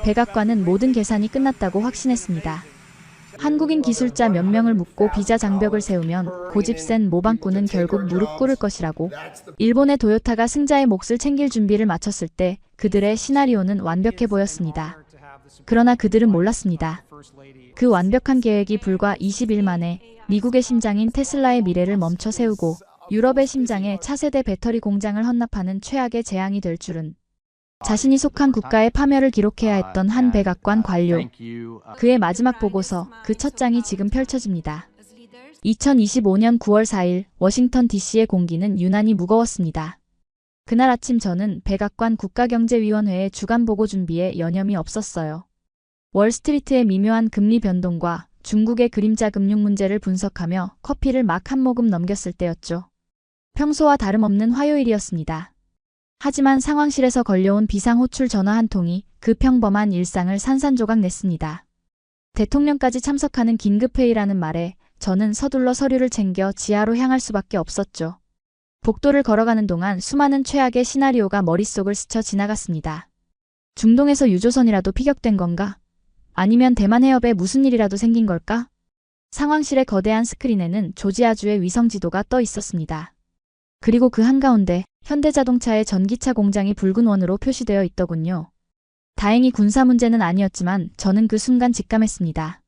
백악관은 모든 계산이 끝났다고 확신했습니다. 한국인 기술자 몇 명을 묶고 비자 장벽을 세우면 고집센 모방꾼은 결국 무릎 꿇을 것이라고 일본의 도요타가 승자의 몫을 챙길 준비를 마쳤을 때 그들의 시나리오는 완벽해 보였습니다. 그러나 그들은 몰랐습니다. 그 완벽한 계획이 불과 20일 만에 미국의 심장인 테슬라의 미래를 멈춰 세우고 유럽의 심장에 차세대 배터리 공장을 헌납하는 최악의 재앙이 될 줄은. 자신이 속한 국가의 파멸을 기록해야 했던 한 백악관 관료. 그의 마지막 보고서, 그 첫 장이 지금 펼쳐집니다. 2025년 9월 4일 워싱턴 DC의 공기는 유난히 무거웠습니다. 그날 아침 저는 백악관 국가경제위원회의 주간 보고 준비에 여념이 없었어요. 월스트리트의 미묘한 금리 변동과 중국의 그림자 금융 문제를 분석하며 커피를 막 한 모금 넘겼을 때였죠. 평소와 다름없는 화요일이었습니다. 하지만 상황실에서 걸려온 비상호출 전화 한 통이 그 평범한 일상을 산산조각 냈습니다. 대통령까지 참석하는 긴급회의라는 말에 저는 서둘러 서류를 챙겨 지하로 향할 수밖에 없었죠. 복도를 걸어가는 동안 수많은 최악의 시나리오가 머릿속을 스쳐 지나갔습니다. 중동에서 유조선이라도 피격된 건가? 아니면 대만 해협에 무슨 일이라도 생긴 걸까? 상황실의 거대한 스크린에는 조지아주의 위성지도가 떠 있었습니다. 그리고 그 한가운데 현대자동차의 전기차 공장이 붉은 원으로 표시되어 있더군요. 다행히 군사 문제는 아니었지만 저는 그 순간 직감했습니다.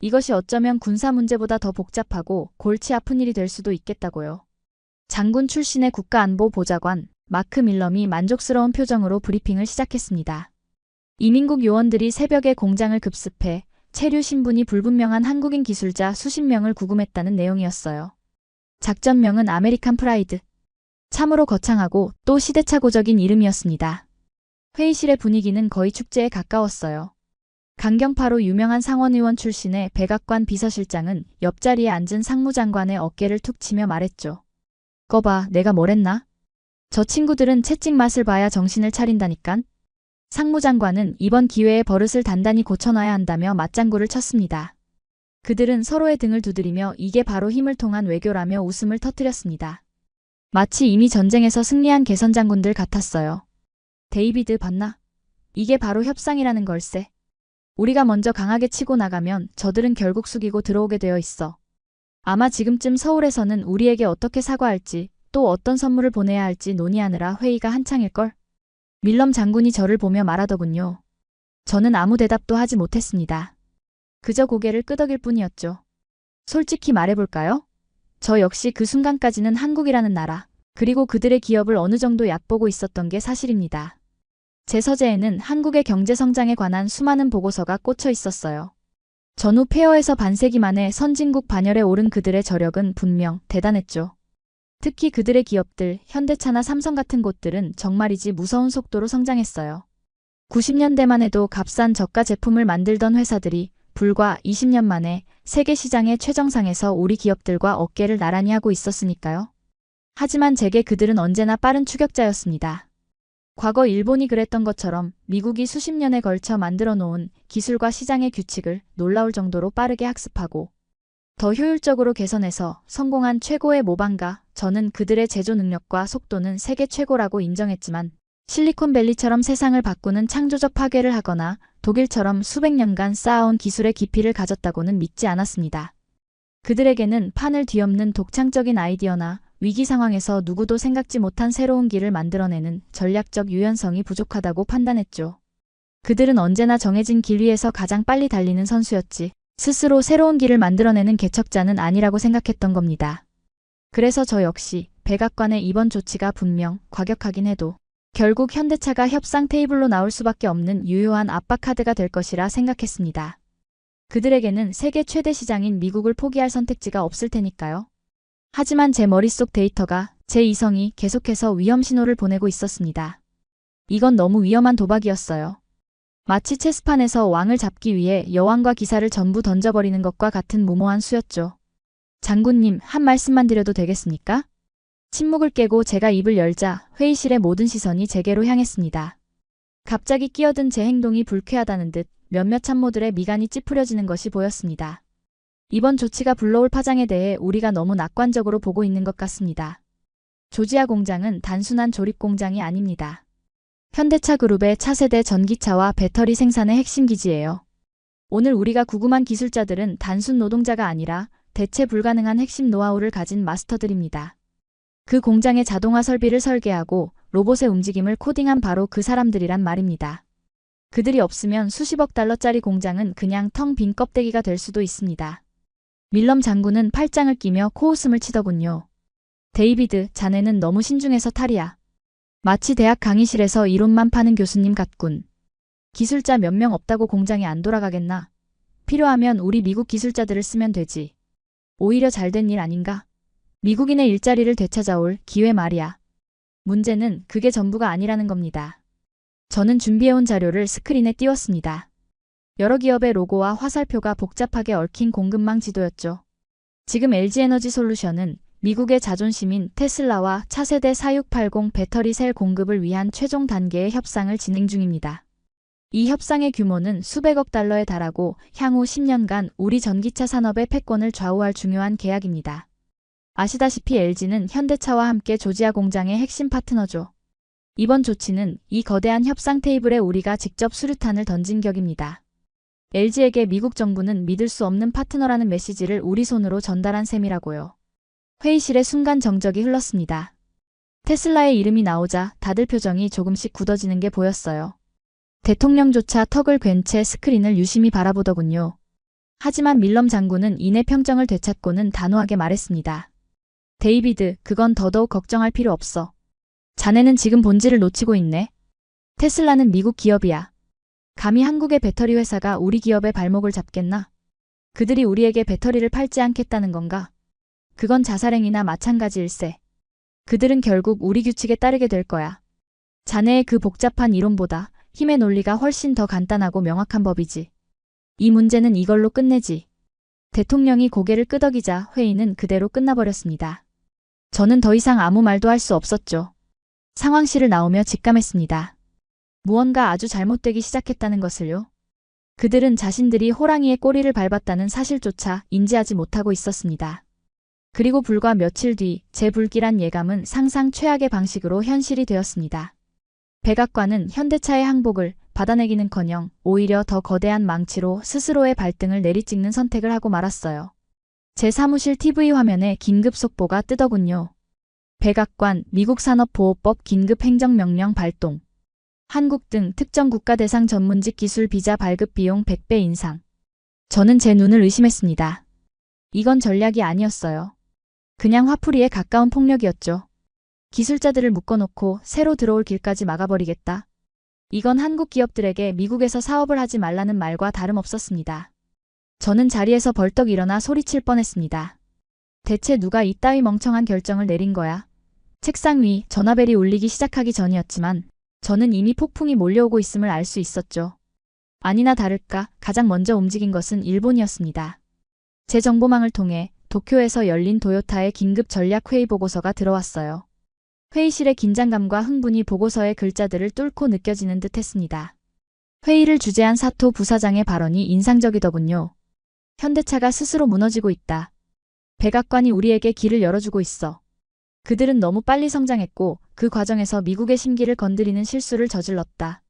이것이 어쩌면 군사 문제보다 더 복잡하고 골치 아픈 일이 될 수도 있겠다고요. 장군 출신의 국가안보보좌관 마크 밀럼이 만족스러운 표정으로 브리핑을 시작했습니다. 이민국 요원들이 새벽에 공장을 급습해 체류 신분이 불분명한 한국인 기술자 수십 명을 구금했다는 내용이었어요. 작전명은 아메리칸 프라이드. 참으로 거창하고 또 시대착오적인 이름이었습니다. 회의실의 분위기는 거의 축제에 가까웠어요. 강경파로 유명한 상원의원 출신의 백악관 비서실장은 옆자리에 앉은 상무장관의 어깨를 툭 치며 말했죠. 거봐, 내가 뭐랬나? 저 친구들은 채찍 맛을 봐야 정신을 차린다니깐. 상무장관은 이번 기회에 버릇을 단단히 고쳐놔야 한다며 맞장구를 쳤습니다. 그들은 서로의 등을 두드리며 이게 바로 힘을 통한 외교라며 웃음을 터뜨렸습니다. 마치 이미 전쟁에서 승리한 개선장군들 같았어요. 데이비드 봤나? 이게 바로 협상이라는 걸세. 우리가 먼저 강하게 치고 나가면 저들은 결국 숙이고 들어오게 되어 있어. 아마 지금쯤 서울에서는 우리에게 어떻게 사과할지 또 어떤 선물을 보내야 할지 논의하느라 회의가 한창일걸? 밀럼 장군이 저를 보며 말하더군요. 저는 아무 대답도 하지 못했습니다. 그저 고개를 끄덕일 뿐이었죠. 솔직히 말해볼까요? 저 역시 그 순간까지는 한국이라는 나라, 그리고 그들의 기업을 어느 정도 얕보고 있었던 게 사실입니다. 제 서재에는 한국의 경제 성장에 관한 수많은 보고서가 꽂혀 있었어요. 전후 폐허에서 반세기 만에 선진국 반열에 오른 그들의 저력은 분명 대단했죠. 특히 그들의 기업들, 현대차나 삼성 같은 곳들은 정말이지 무서운 속도로 성장했어요. 90년대만 해도 값싼 저가 제품을 만들던 회사들이 불과 20년 만에 세계 시장의 최정상에서 우리 기업들과 어깨를 나란히 하고 있었으니까요. 하지만 제게 그들은 언제나 빠른 추격자였습니다. 과거 일본이 그랬던 것처럼 미국이 수십 년에 걸쳐 만들어 놓은 기술과 시장의 규칙을 놀라울 정도로 빠르게 학습하고 더 효율적으로 개선해서 성공한 최고의 모방가, 저는 그들의 제조 능력과 속도는 세계 최고라고 인정했지만 실리콘밸리처럼 세상을 바꾸는 창조적 파괴를 하거나 독일처럼 수백 년간 쌓아온 기술의 깊이를 가졌다고는 믿지 않았습니다. 그들에게는 판을 뒤엎는 독창적인 아이디어나 위기 상황에서 누구도 생각지 못한 새로운 길을 만들어내는 전략적 유연성이 부족하다고 판단했죠. 그들은 언제나 정해진 길 위에서 가장 빨리 달리는 선수였지 스스로 새로운 길을 만들어내는 개척자는 아니라고 생각했던 겁니다. 그래서 저 역시 백악관의 이번 조치가 분명 과격하긴 해도 결국 현대차가 협상 테이블로 나올 수밖에 없는 유효한 압박 카드가 될 것이라 생각했습니다. 그들에게는 세계 최대 시장인 미국을 포기할 선택지가 없을 테니까요. 하지만 제 머릿속 데이터가, 제 이성이 계속해서 위험 신호를 보내고 있었습니다. 이건 너무 위험한 도박이었어요. 마치 체스판에서 왕을 잡기 위해 여왕과 기사를 전부 던져버리는 것과 같은 무모한 수였죠. 장군님, 한 말씀만 드려도 되겠습니까? 침묵을 깨고 제가 입을 열자 회의실의 모든 시선이 제게로 향했습니다. 갑자기 끼어든 제 행동이 불쾌하다는 듯 몇몇 참모들의 미간이 찌푸려지는 것이 보였습니다. 이번 조치가 불러올 파장에 대해 우리가 너무 낙관적으로 보고 있는 것 같습니다. 조지아 공장은 단순한 조립 공장이 아닙니다. 현대차 그룹의 차세대 전기차와 배터리 생산의 핵심 기지예요. 오늘 우리가 궁금한 기술자들은 단순 노동자가 아니라 대체 불가능한 핵심 노하우를 가진 마스터들입니다. 그 공장의 자동화 설비를 설계하고 로봇의 움직임을 코딩한 바로 그 사람들이란 말입니다. 그들이 없으면 수십억 달러짜리 공장은 그냥 텅 빈 껍데기가 될 수도 있습니다. 밀럼 장군은 팔짱을 끼며 코웃음을 치더군요. 데이비드, 자네는 너무 신중해서 탈이야. 마치 대학 강의실에서 이론만 파는 교수님 같군. 기술자 몇 명 없다고 공장이 안 돌아가겠나? 필요하면 우리 미국 기술자들을 쓰면 되지. 오히려 잘된 일 아닌가? 미국인의 일자리를 되찾아올 기회 말이야. 문제는 그게 전부가 아니라는 겁니다. 저는 준비해온 자료를 스크린에 띄웠습니다. 여러 기업의 로고와 화살표가 복잡하게 얽힌 공급망 지도였죠. 지금 LG에너지솔루션은 미국의 자존심인 테슬라와 차세대 4680 배터리 셀 공급을 위한 최종 단계의 협상을 진행 중입니다. 이 협상의 규모는 수백억 달러에 달하고 향후 10년간 우리 전기차 산업의 패권을 좌우할 중요한 계약입니다. 아시다시피 LG는 현대차와 함께 조지아 공장의 핵심 파트너죠. 이번 조치는 이 거대한 협상 테이블에 우리가 직접 수류탄을 던진 격입니다. LG에게 미국 정부는 믿을 수 없는 파트너라는 메시지를 우리 손으로 전달한 셈이라고요. 회의실에 순간 정적이 흘렀습니다. 테슬라의 이름이 나오자 다들 표정이 조금씩 굳어지는 게 보였어요. 대통령조차 턱을 괜 채 스크린을 유심히 바라보더군요. 하지만 밀럼 장군은 이내 평정을 되찾고는 단호하게 말했습니다. 데이비드, 그건 더더욱 걱정할 필요 없어. 자네는 지금 본질을 놓치고 있네. 테슬라는 미국 기업이야. 감히 한국의 배터리 회사가 우리 기업의 발목을 잡겠나? 그들이 우리에게 배터리를 팔지 않겠다는 건가? 그건 자살행위나 마찬가지일세. 그들은 결국 우리 규칙에 따르게 될 거야. 자네의 그 복잡한 이론보다 힘의 논리가 훨씬 더 간단하고 명확한 법이지. 이 문제는 이걸로 끝내지. 대통령이 고개를 끄덕이자 회의는 그대로 끝나버렸습니다. 저는 더 이상 아무 말도 할 수 없었죠. 상황실을 나오며 직감했습니다. 무언가 아주 잘못되기 시작했다는 것을요. 그들은 자신들이 호랑이의 꼬리를 밟았다는 사실조차 인지하지 못하고 있었습니다. 그리고 불과 며칠 뒤 제 불길한 예감은 상상 최악의 방식으로 현실이 되었습니다. 백악관은 현대차의 항복을 받아내기는커녕 오히려 더 거대한 망치로 스스로의 발등을 내리찍는 선택을 하고 말았어요. 제 사무실 TV 화면에 긴급 속보가 뜨더군요. 백악관 미국산업보호법 긴급행정명령 발동. 한국 등 특정 국가 대상 전문직 기술 비자 발급 비용 100배 인상. 저는 제 눈을 의심했습니다. 이건 전략이 아니었어요. 그냥 화풀이에 가까운 폭력이었죠. 기술자들을 묶어놓고 새로 들어올 길까지 막아버리겠다. 이건 한국 기업들에게 미국에서 사업을 하지 말라는 말과 다름없었습니다. 저는 자리에서 벌떡 일어나 소리칠 뻔했습니다. 대체 누가 이따위 멍청한 결정을 내린 거야? 책상 위 전화벨이 울리기 시작하기 전이었지만 저는 이미 폭풍이 몰려오고 있음을 알 수 있었죠. 아니나 다를까 가장 먼저 움직인 것은 일본이었습니다. 제 정보망을 통해 도쿄에서 열린 도요타의 긴급 전략회의 보고서가 들어왔어요. 회의실의 긴장감과 흥분이 보고서의 글자들을 뚫고 느껴지는 듯 했습니다. 회의를 주재한 사토 부사장의 발언이 인상적이더군요. 현대차가 스스로 무너지고 있다. 백악관이 우리에게 길을 열어주고 있어. 그들은 너무 빨리 성장했고 그 과정에서 미국의 심기를 건드리는 실수를 저질렀다.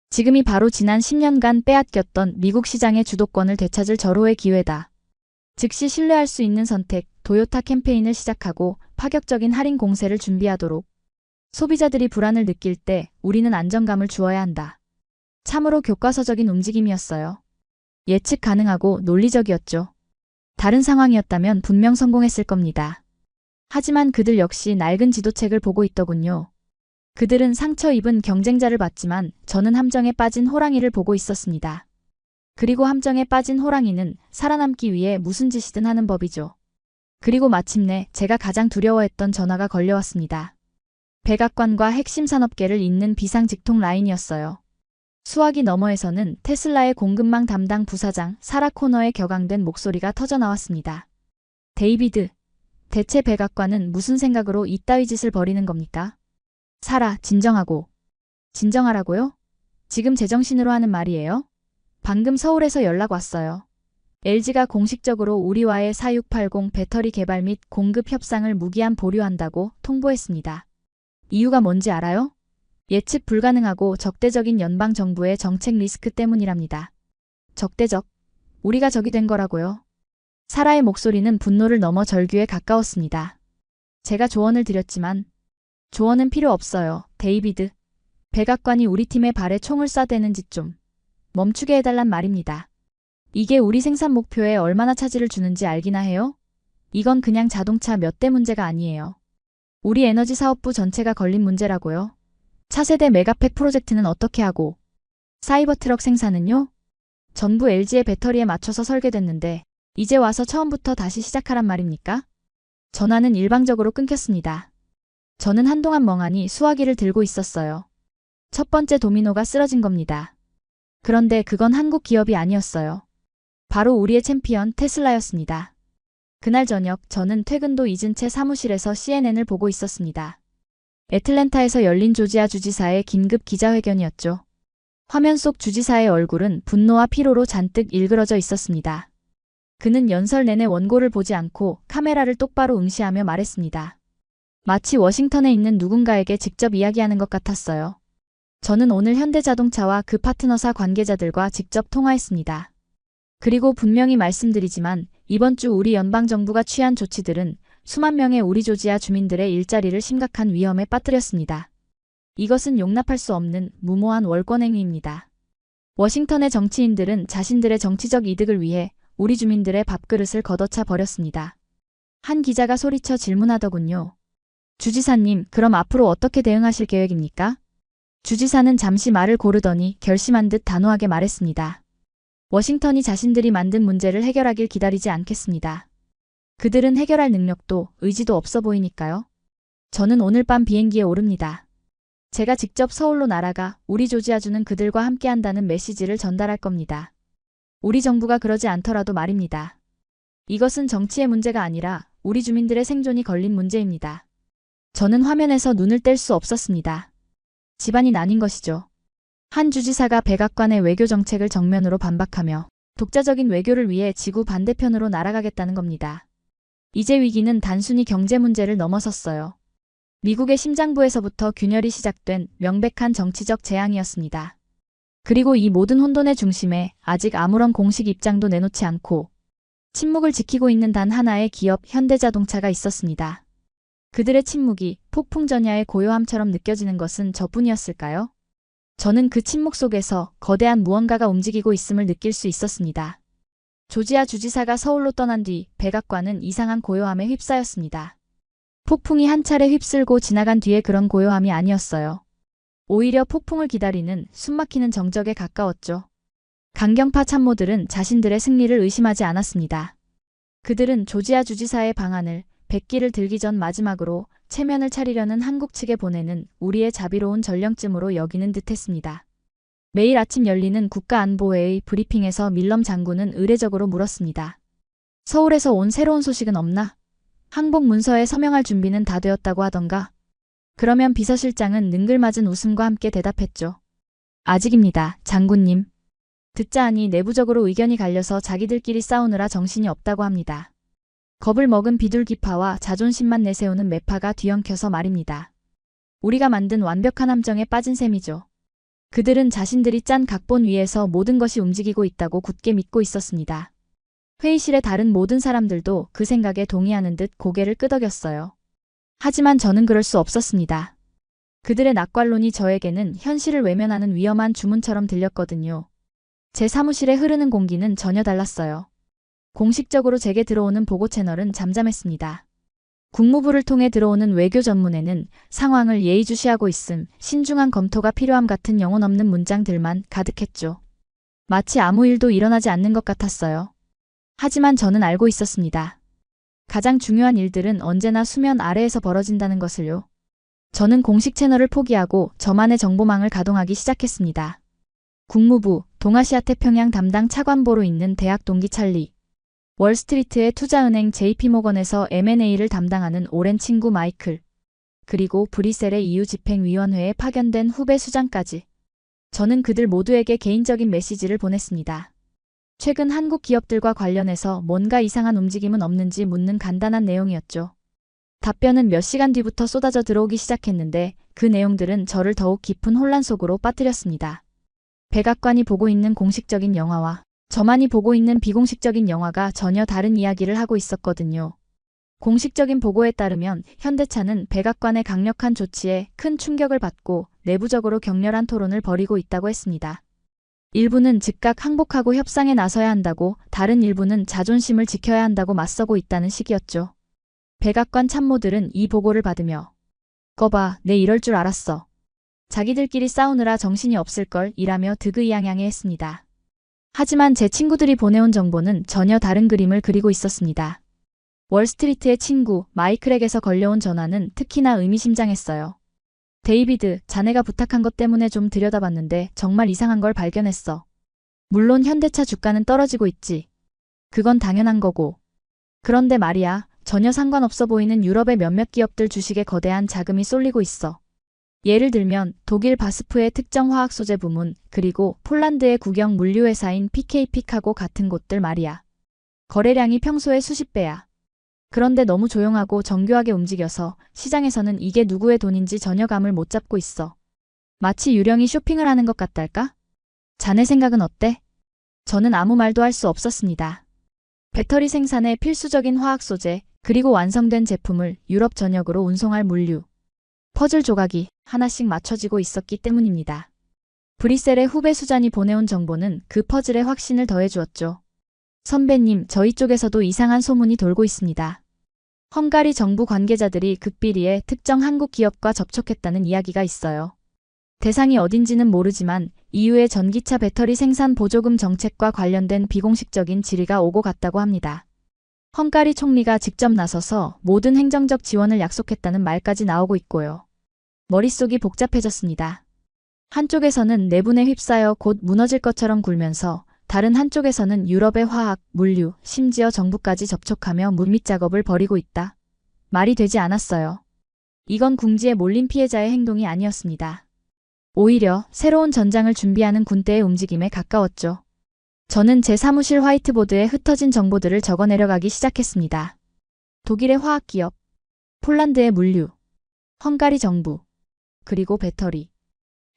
지금이 바로 지난 10년간 빼앗겼던 미국 시장의 주도권을 되찾을 절호의 기회다. 즉시 신뢰할 수 있는 선택, 도요타 캠페인을 시작하고 파격적인 할인 공세를 준비하도록. 소비자들이 불안을 느낄 때 우리는 안정감을 주어야 한다. 참으로 교과서적인 움직임이었어요. 예측 가능하고 논리적이었죠. 다른 상황이었다면 분명 성공했을 겁니다. 하지만 그들 역시 낡은 지도책을 보고 있더군요. 그들은 상처 입은 경쟁자를 봤지만 저는 함정에 빠진 호랑이를 보고 있었습니다. 그리고 함정에 빠진 호랑이는 살아남기 위해 무슨 짓이든 하는 법이죠. 그리고 마침내 제가 가장 두려워했던 전화가 걸려왔습니다. 백악관과 핵심 산업계를 잇는 비상직통 라인이었어요. 수화기 너머에서는 테슬라의 공급망 담당 부사장 사라 코너의 격앙된 목소리가 터져나왔습니다. 데이비드, 대체 백악관은 무슨 생각으로 이따위 짓을 벌이는 겁니까? 사라, 진정하고. 진정하라고요? 지금 제정신으로 하는 말이에요? 방금 서울에서 연락 왔어요. LG가 공식적으로 우리와의 4680 배터리 개발 및 공급 협상을 무기한 보류한다고 통보했습니다. 이유가 뭔지 알아요? 예측 불가능하고 적대적인 연방정부의 정책 리스크 때문이랍니다. 적대적? 우리가 적이 된 거라고요? 사라의 목소리는 분노를 넘어 절규에 가까웠습니다. 제가 조언을 드렸지만 조언은 필요 없어요, 데이비드. 백악관이 우리 팀의 발에 총을 쏴대는 짓 좀 멈추게 해달란 말입니다. 이게 우리 생산 목표에 얼마나 차질을 주는지 알기나 해요? 이건 그냥 자동차 몇 대 문제가 아니에요. 우리 에너지 사업부 전체가 걸린 문제라고요. 차세대 메가팩 프로젝트는 어떻게 하고 사이버 트럭 생산은요? 전부 LG의 배터리에 맞춰서 설계됐는데 이제 와서 처음부터 다시 시작하란 말입니까? 전화는 일방적으로 끊겼습니다. 저는 한동안 멍하니 수화기를 들고 있었어요. 첫 번째 도미노가 쓰러진 겁니다. 그런데 그건 한국 기업이 아니었어요. 바로 우리의 챔피언 테슬라였습니다. 그날 저녁 저는 퇴근도 잊은 채 사무실에서 CNN을 보고 있었습니다. 애틀랜타에서 열린 조지아 주지사의 긴급 기자회견이었죠. 화면 속 주지사의 얼굴은 분노와 피로로 잔뜩 일그러져 있었습니다. 그는 연설 내내 원고를 보지 않고 카메라를 똑바로 응시하며 말했습니다. 마치 워싱턴에 있는 누군가에게 직접 이야기하는 것 같았어요. 저는 오늘 현대자동차와 그 파트너사 관계자들과 직접 통화했습니다. 그리고 분명히 말씀드리지만 이번 주 우리 연방정부가 취한 조치들은 수만 명의 우리 조지아 주민들의 일자리를 심각한 위험에 빠뜨렸습니다. 이것은 용납할 수 없는 무모한 월권행위입니다. 워싱턴의 정치인들은 자신들의 정치적 이득을 위해 우리 주민들의 밥그릇을 걷어차 버렸습니다. 한 기자가 소리쳐 질문하더군요. 주지사님, 그럼 앞으로 어떻게 대응하실 계획입니까? 주지사는 잠시 말을 고르더니 결심한 듯 단호하게 말했습니다. 워싱턴이 자신들이 만든 문제를 해결하길 기다리지 않겠습니다. 그들은 해결할 능력도 의지도 없어 보이니까요. 저는 오늘 밤 비행기에 오릅니다. 제가 직접 서울로 날아가 우리 조지아주는 그들과 함께한다는 메시지를 전달할 겁니다. 우리 정부가 그러지 않더라도 말입니다. 이것은 정치의 문제가 아니라 우리 주민들의 생존이 걸린 문제입니다. 저는 화면에서 눈을 뗄 수 없었습니다. 집안이 나뉜 것이죠. 한 주지사가 백악관의 외교 정책을 정면으로 반박하며 독자적인 외교를 위해 지구 반대편으로 날아가겠다는 겁니다. 이제 위기는 단순히 경제 문제를 넘어섰어요. 미국의 심장부에서부터 균열이 시작된 명백한 정치적 재앙이었습니다. 그리고 이 모든 혼돈의 중심에 아직 아무런 공식 입장도 내놓지 않고 침묵을 지키고 있는 단 하나의 기업 현대자동차가 있었습니다. 그들의 침묵이 폭풍 전야의 고요함처럼 느껴지는 것은 저뿐이었을까요? 저는 그 침묵 속에서 거대한 무언가가 움직이고 있음을 느낄 수 있었습니다. 조지아 주지사가 서울로 떠난 뒤 백악관은 이상한 고요함에 휩싸였습니다. 폭풍이 한 차례 휩쓸고 지나간 뒤에 그런 고요함이 아니었어요. 오히려 폭풍을 기다리는 숨막히는 정적에 가까웠죠. 강경파 참모들은 자신들의 승리를 의심하지 않았습니다. 그들은 조지아 주지사의 방안을 백기를 들기 전 마지막으로 체면을 차리려는 한국 측에 보내는 우리의 자비로운 전령쯤으로 여기는 듯했습니다. 매일 아침 열리는 국가안보회의 브리핑에서 밀럼 장군은 의례적으로 물었습니다. 서울에서 온 새로운 소식은 없나? 항복 문서에 서명할 준비는 다 되었다고 하던가? 그러면 비서실장은 능글맞은 웃음과 함께 대답했죠. 아직입니다, 장군님. 듣자 하니 내부적으로 의견이 갈려서 자기들끼리 싸우느라 정신이 없다고 합니다. 겁을 먹은 비둘기파와 자존심만 내세우는 매파가 뒤엉켜서 말입니다. 우리가 만든 완벽한 함정에 빠진 셈이죠. 그들은 자신들이 짠 각본 위에서 모든 것이 움직이고 있다고 굳게 믿고 있었습니다. 회의실의 다른 모든 사람들도 그 생각에 동의하는 듯 고개를 끄덕였어요. 하지만 저는 그럴 수 없었습니다. 그들의 낙관론이 저에게는 현실을 외면하는 위험한 주문처럼 들렸거든요. 제 사무실에 흐르는 공기는 전혀 달랐어요. 공식적으로 제게 들어오는 보고 채널은 잠잠했습니다. 국무부를 통해 들어오는 외교 전문에는 상황을 예의주시하고 있음, 신중한 검토가 필요함 같은 영혼 없는 문장들만 가득했죠. 마치 아무 일도 일어나지 않는 것 같았어요. 하지만 저는 알고 있었습니다. 가장 중요한 일들은 언제나 수면 아래에서 벌어진다는 것을요. 저는 공식 채널을 포기하고 저만의 정보망을 가동하기 시작했습니다. 국무부, 동아시아 태평양 담당 차관보로 있는 대학 동기 찰리, 월스트리트의 투자은행 JP모건에서 M&A를 담당하는 오랜 친구 마이클, 그리고 브뤼셀의 EU 집행위원회에 파견된 후배 수장까지. 저는 그들 모두에게 개인적인 메시지를 보냈습니다. 최근 한국 기업들과 관련해서 뭔가 이상한 움직임은 없는지 묻는 간단한 내용이었죠. 답변은 몇 시간 뒤부터 쏟아져 들어오기 시작했는데 그 내용들은 저를 더욱 깊은 혼란 속으로 빠뜨렸습니다. 백악관이 보고 있는 공식적인 영화와 저만이 보고 있는 비공식적인 영화가 전혀 다른 이야기를 하고 있었거든요. 공식적인 보고에 따르면 현대차는 백악관의 강력한 조치에 큰 충격을 받고 내부적으로 격렬한 토론을 벌이고 있다고 했습니다. 일부는 즉각 항복하고 협상에 나서야 한다고, 다른 일부는 자존심을 지켜야 한다고 맞서고 있다는 식이었죠. 백악관 참모들은 이 보고를 받으며 "거봐, 내 이럴 줄 알았어. 자기들끼리 싸우느라 정신이 없을걸" 이라며 득의양양해 했습니다. 하지만 제 친구들이 보내온 정보는 전혀 다른 그림을 그리고 있었습니다. 월스트리트의 친구 마이클에게서 걸려온 전화는 특히나 의미심장했어요. "데이비드, 자네가 부탁한 것 때문에 좀 들여다봤는데 정말 이상한 걸 발견했어. 물론 현대차 주가는 떨어지고 있지. 그건 당연한 거고. 그런데 말이야, 전혀 상관없어 보이는 유럽의 몇몇 기업들 주식에 거대한 자금이 쏠리고 있어. 예를 들면 독일 바스프의 특정 화학소재 부문, 그리고 폴란드의 국영 물류회사인 PK픽하고 같은 곳들 말이야. 거래량이 평소의 수십 배야. 그런데 너무 조용하고 정교하게 움직여서 시장에서는 이게 누구의 돈인지 전혀 감을 못 잡고 있어. 마치 유령이 쇼핑을 하는 것 같달까? 자네 생각은 어때?" 저는 아무 말도 할 수 없었습니다. 배터리 생산에 필수적인 화학소재, 그리고 완성된 제품을 유럽 전역으로 운송할 물류, 퍼즐 조각이 하나씩 맞춰지고 있었기 때문입니다. 브뤼셀의 후배 수잔이 보내온 정보는 그 퍼즐에 확신을 더해주었죠. "선배님, 저희 쪽에서도 이상한 소문이 돌고 있습니다. 헝가리 정부 관계자들이 극비리에 특정 한국 기업과 접촉했다는 이야기가 있어요. 대상이 어딘지는 모르지만 EU의 전기차 배터리 생산 보조금 정책과 관련된 비공식적인 질의가 오고 갔다고 합니다. 헝가리 총리가 직접 나서서 모든 행정적 지원을 약속했다는 말까지 나오고 있고요." 머릿속이 복잡해졌습니다. 한쪽에서는 내분에 휩싸여 곧 무너질 것처럼 굴면서 다른 한쪽에서는 유럽의 화학, 물류, 심지어 정부까지 접촉하며 물밑 작업을 벌이고 있다. 말이 되지 않았어요. 이건 궁지에 몰린 피해자의 행동이 아니었습니다. 오히려 새로운 전장을 준비하는 군대의 움직임에 가까웠죠. 저는 제 사무실 화이트보드에 흩어진 정보들을 적어 내려가기 시작했습니다. 독일의 화학기업, 폴란드의 물류, 헝가리 정부, 그리고 배터리.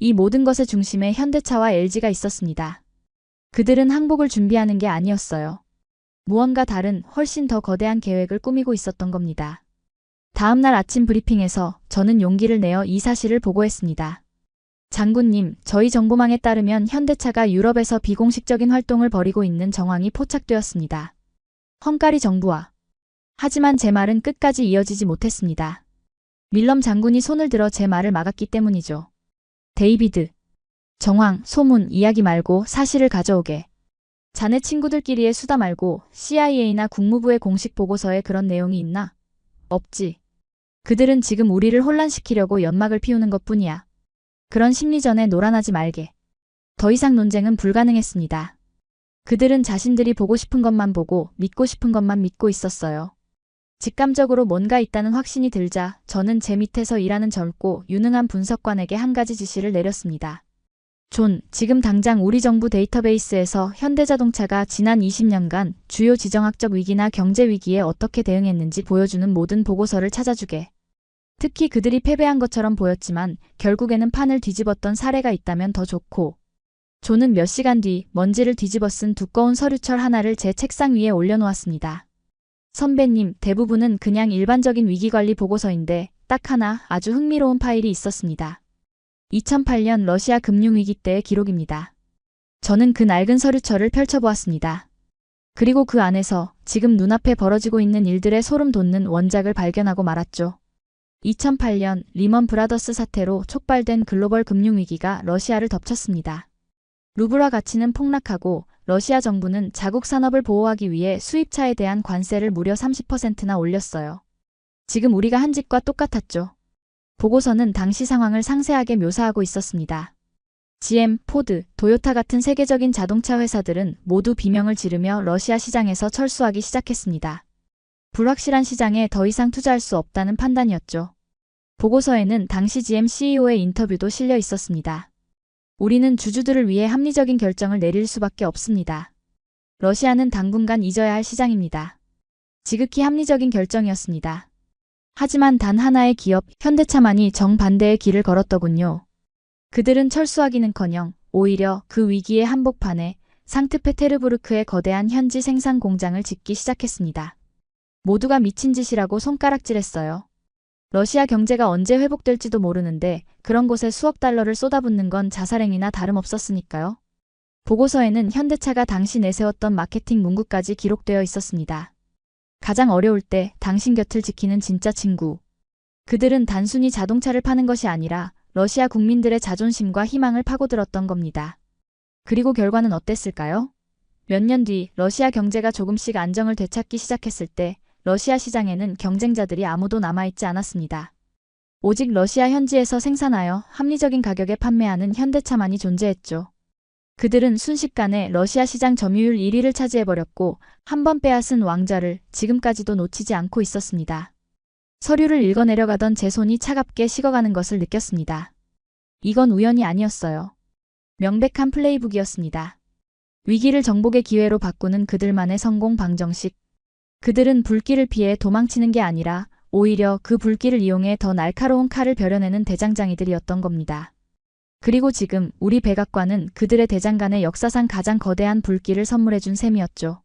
이 모든 것의 중심에 현대차와 LG가 있었습니다. 그들은 항복을 준비하는 게 아니었어요. 무언가 다른, 훨씬 더 거대한 계획을 꾸미고 있었던 겁니다. 다음 날 아침 브리핑에서 저는 용기를 내어 이 사실을 보고했습니다. "장군님, 저희 정보망에 따르면 현대차가 유럽에서 비공식적인 활동을 벌이고 있는 정황이 포착되었습니다. 헝가리 정부와." 하지만 제 말은 끝까지 이어지지 못했습니다. 밀럼 장군이 손을 들어 제 말을 막았기 때문이죠. "데이비드, 정황, 소문, 이야기 말고 사실을 가져오게. 자네 친구들끼리의 수다 말고 CIA나 국무부의 공식 보고서에 그런 내용이 있나?" "없지. 그들은 지금 우리를 혼란시키려고 연막을 피우는 것뿐이야. 그런 심리전에 놀아나지 말게." 더 이상 논쟁은 불가능했습니다. 그들은 자신들이 보고 싶은 것만 보고 믿고 싶은 것만 믿고 있었어요. 직감적으로 뭔가 있다는 확신이 들자 저는 제 밑에서 일하는 젊고 유능한 분석관에게 한 가지 지시를 내렸습니다. "존, 지금 당장 우리 정부 데이터베이스에서 현대자동차가 지난 20년간 주요 지정학적 위기나 경제 위기에 어떻게 대응했는지 보여주는 모든 보고서를 찾아주게. 특히 그들이 패배한 것처럼 보였지만 결국에는 판을 뒤집었던 사례가 있다면 더 좋고." 존은 몇 시간 뒤 먼지를 뒤집어 쓴 두꺼운 서류철 하나를 제 책상 위에 올려놓았습니다. "선배님, 대부분은 그냥 일반적인 위기관리 보고서인데 딱 하나 아주 흥미로운 파일이 있었습니다. 2008년 러시아 금융위기 때의 기록입니다." 저는 그 낡은 서류철을 펼쳐보았습니다. 그리고 그 안에서 지금 눈앞에 벌어지고 있는 일들의 소름 돋는 원작을 발견하고 말았죠. 2008년 리먼 브라더스 사태로 촉발된 글로벌 금융위기가 러시아를 덮쳤습니다. 루블화 가치는 폭락하고 러시아 정부는 자국 산업을 보호하기 위해 수입차에 대한 관세를 무려 30%나 올렸어요. 지금 우리가 한 짓과 똑같았죠. 보고서는 당시 상황을 상세하게 묘사하고 있었습니다. GM, 포드, 도요타 같은 세계적인 자동차 회사들은 모두 비명을 지르며 러시아 시장에서 철수하기 시작했습니다. 불확실한 시장에 더 이상 투자할 수 없다는 판단이었죠. 보고서에는 당시 GM CEO의 인터뷰도 실려 있었습니다. "우리는 주주들을 위해 합리적인 결정을 내릴 수밖에 없습니다. 러시아는 당분간 잊어야 할 시장입니다." 지극히 합리적인 결정이었습니다. 하지만 단 하나의 기업, 현대차만이 정반대의 길을 걸었더군요. 그들은 철수하기는커녕 오히려 그 위기의 한복판에 상트페테르부르크의 거대한 현지 생산 공장을 짓기 시작했습니다. 모두가 미친 짓이라고 손가락질했어요. 러시아 경제가 언제 회복될지도 모르는데 그런 곳에 수억 달러를 쏟아붓는 건 자살행위나 다름없었으니까요. 보고서에는 현대차가 당시 내세웠던 마케팅 문구까지 기록되어 있었습니다. 가장 어려울 때 당신 곁을 지키는 진짜 친구. 그들은 단순히 자동차를 파는 것이 아니라 러시아 국민들의 자존심과 희망을 파고들었던 겁니다. 그리고 결과는 어땠을까요? 몇 년 뒤 러시아 경제가 조금씩 안정을 되찾기 시작했을 때 러시아 시장에는 경쟁자들이 아무도 남아있지 않았습니다. 오직 러시아 현지에서 생산하여 합리적인 가격에 판매하는 현대차만이 존재했죠. 그들은 순식간에 러시아 시장 점유율 1위를 차지해버렸고 한 번 빼앗은 왕좌를 지금까지도 놓치지 않고 있었습니다. 서류를 읽어내려가던 제 손이 차갑게 식어가는 것을 느꼈습니다. 이건 우연이 아니었어요. 명백한 플레이북이었습니다. 위기를 정복의 기회로 바꾸는 그들만의 성공 방정식. 그들은 불길을 피해 도망치는 게 아니라 오히려 그 불길을 이용해 더 날카로운 칼을 벼려내는 대장장이들이었던 겁니다. 그리고 지금 우리 백악관은 그들의 대장간의 역사상 가장 거대한 불길을 선물해준 셈이었죠.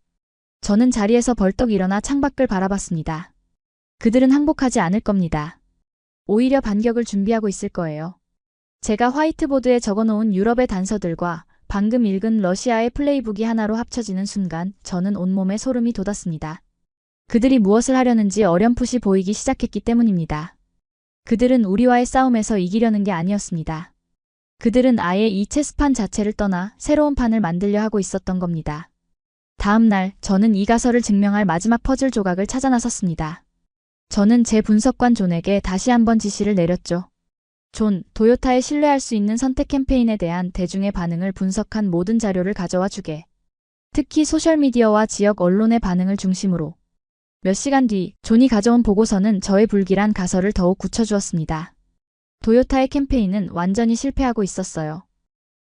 저는 자리에서 벌떡 일어나 창밖을 바라봤습니다. 그들은 항복하지 않을 겁니다. 오히려 반격을 준비하고 있을 거예요. 제가 화이트보드에 적어놓은 유럽의 단서들과 방금 읽은 러시아의 플레이북이 하나로 합쳐지는 순간 저는 온몸에 소름이 돋았습니다. 그들이 무엇을 하려는지 어렴풋이 보이기 시작했기 때문입니다. 그들은 우리와의 싸움에서 이기려는 게 아니었습니다. 그들은 아예 이 체스판 자체를 떠나 새로운 판을 만들려 하고 있었던 겁니다. 다음 날 저는 이 가설을 증명할 마지막 퍼즐 조각을 찾아 나섰습니다. 저는 제 분석관 존에게 다시 한번 지시를 내렸죠. 존, 도요타에 신뢰할 수 있는 선택 캠페인에 대한 대중의 반응을 분석한 모든 자료를 가져와 주게. 특히 소셜미디어와 지역 언론의 반응을 중심으로. 몇 시간 뒤 존이 가져온 보고서는 저의 불길한 가설을 더욱 굳혀주었습니다. 도요타의 캠페인은 완전히 실패하고 있었어요.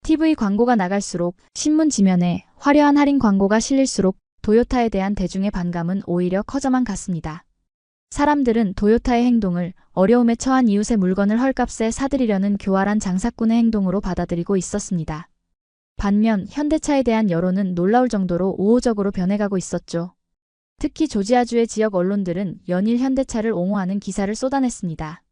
TV 광고가 나갈수록 신문 지면에 화려한 할인 광고가 실릴수록 도요타에 대한 대중의 반감은 오히려 커져만 갔습니다. 사람들은 도요타의 행동을 어려움에 처한 이웃의 물건을 헐값에 사들이려는 교활한 장사꾼의 행동으로 받아들이고 있었습니다. 반면 현대차에 대한 여론은 놀라울 정도로 우호적으로 변해가고 있었죠. 특히 조지아주의 지역 언론들은 연일 현대차를 옹호하는 기사를 쏟아냈습니다.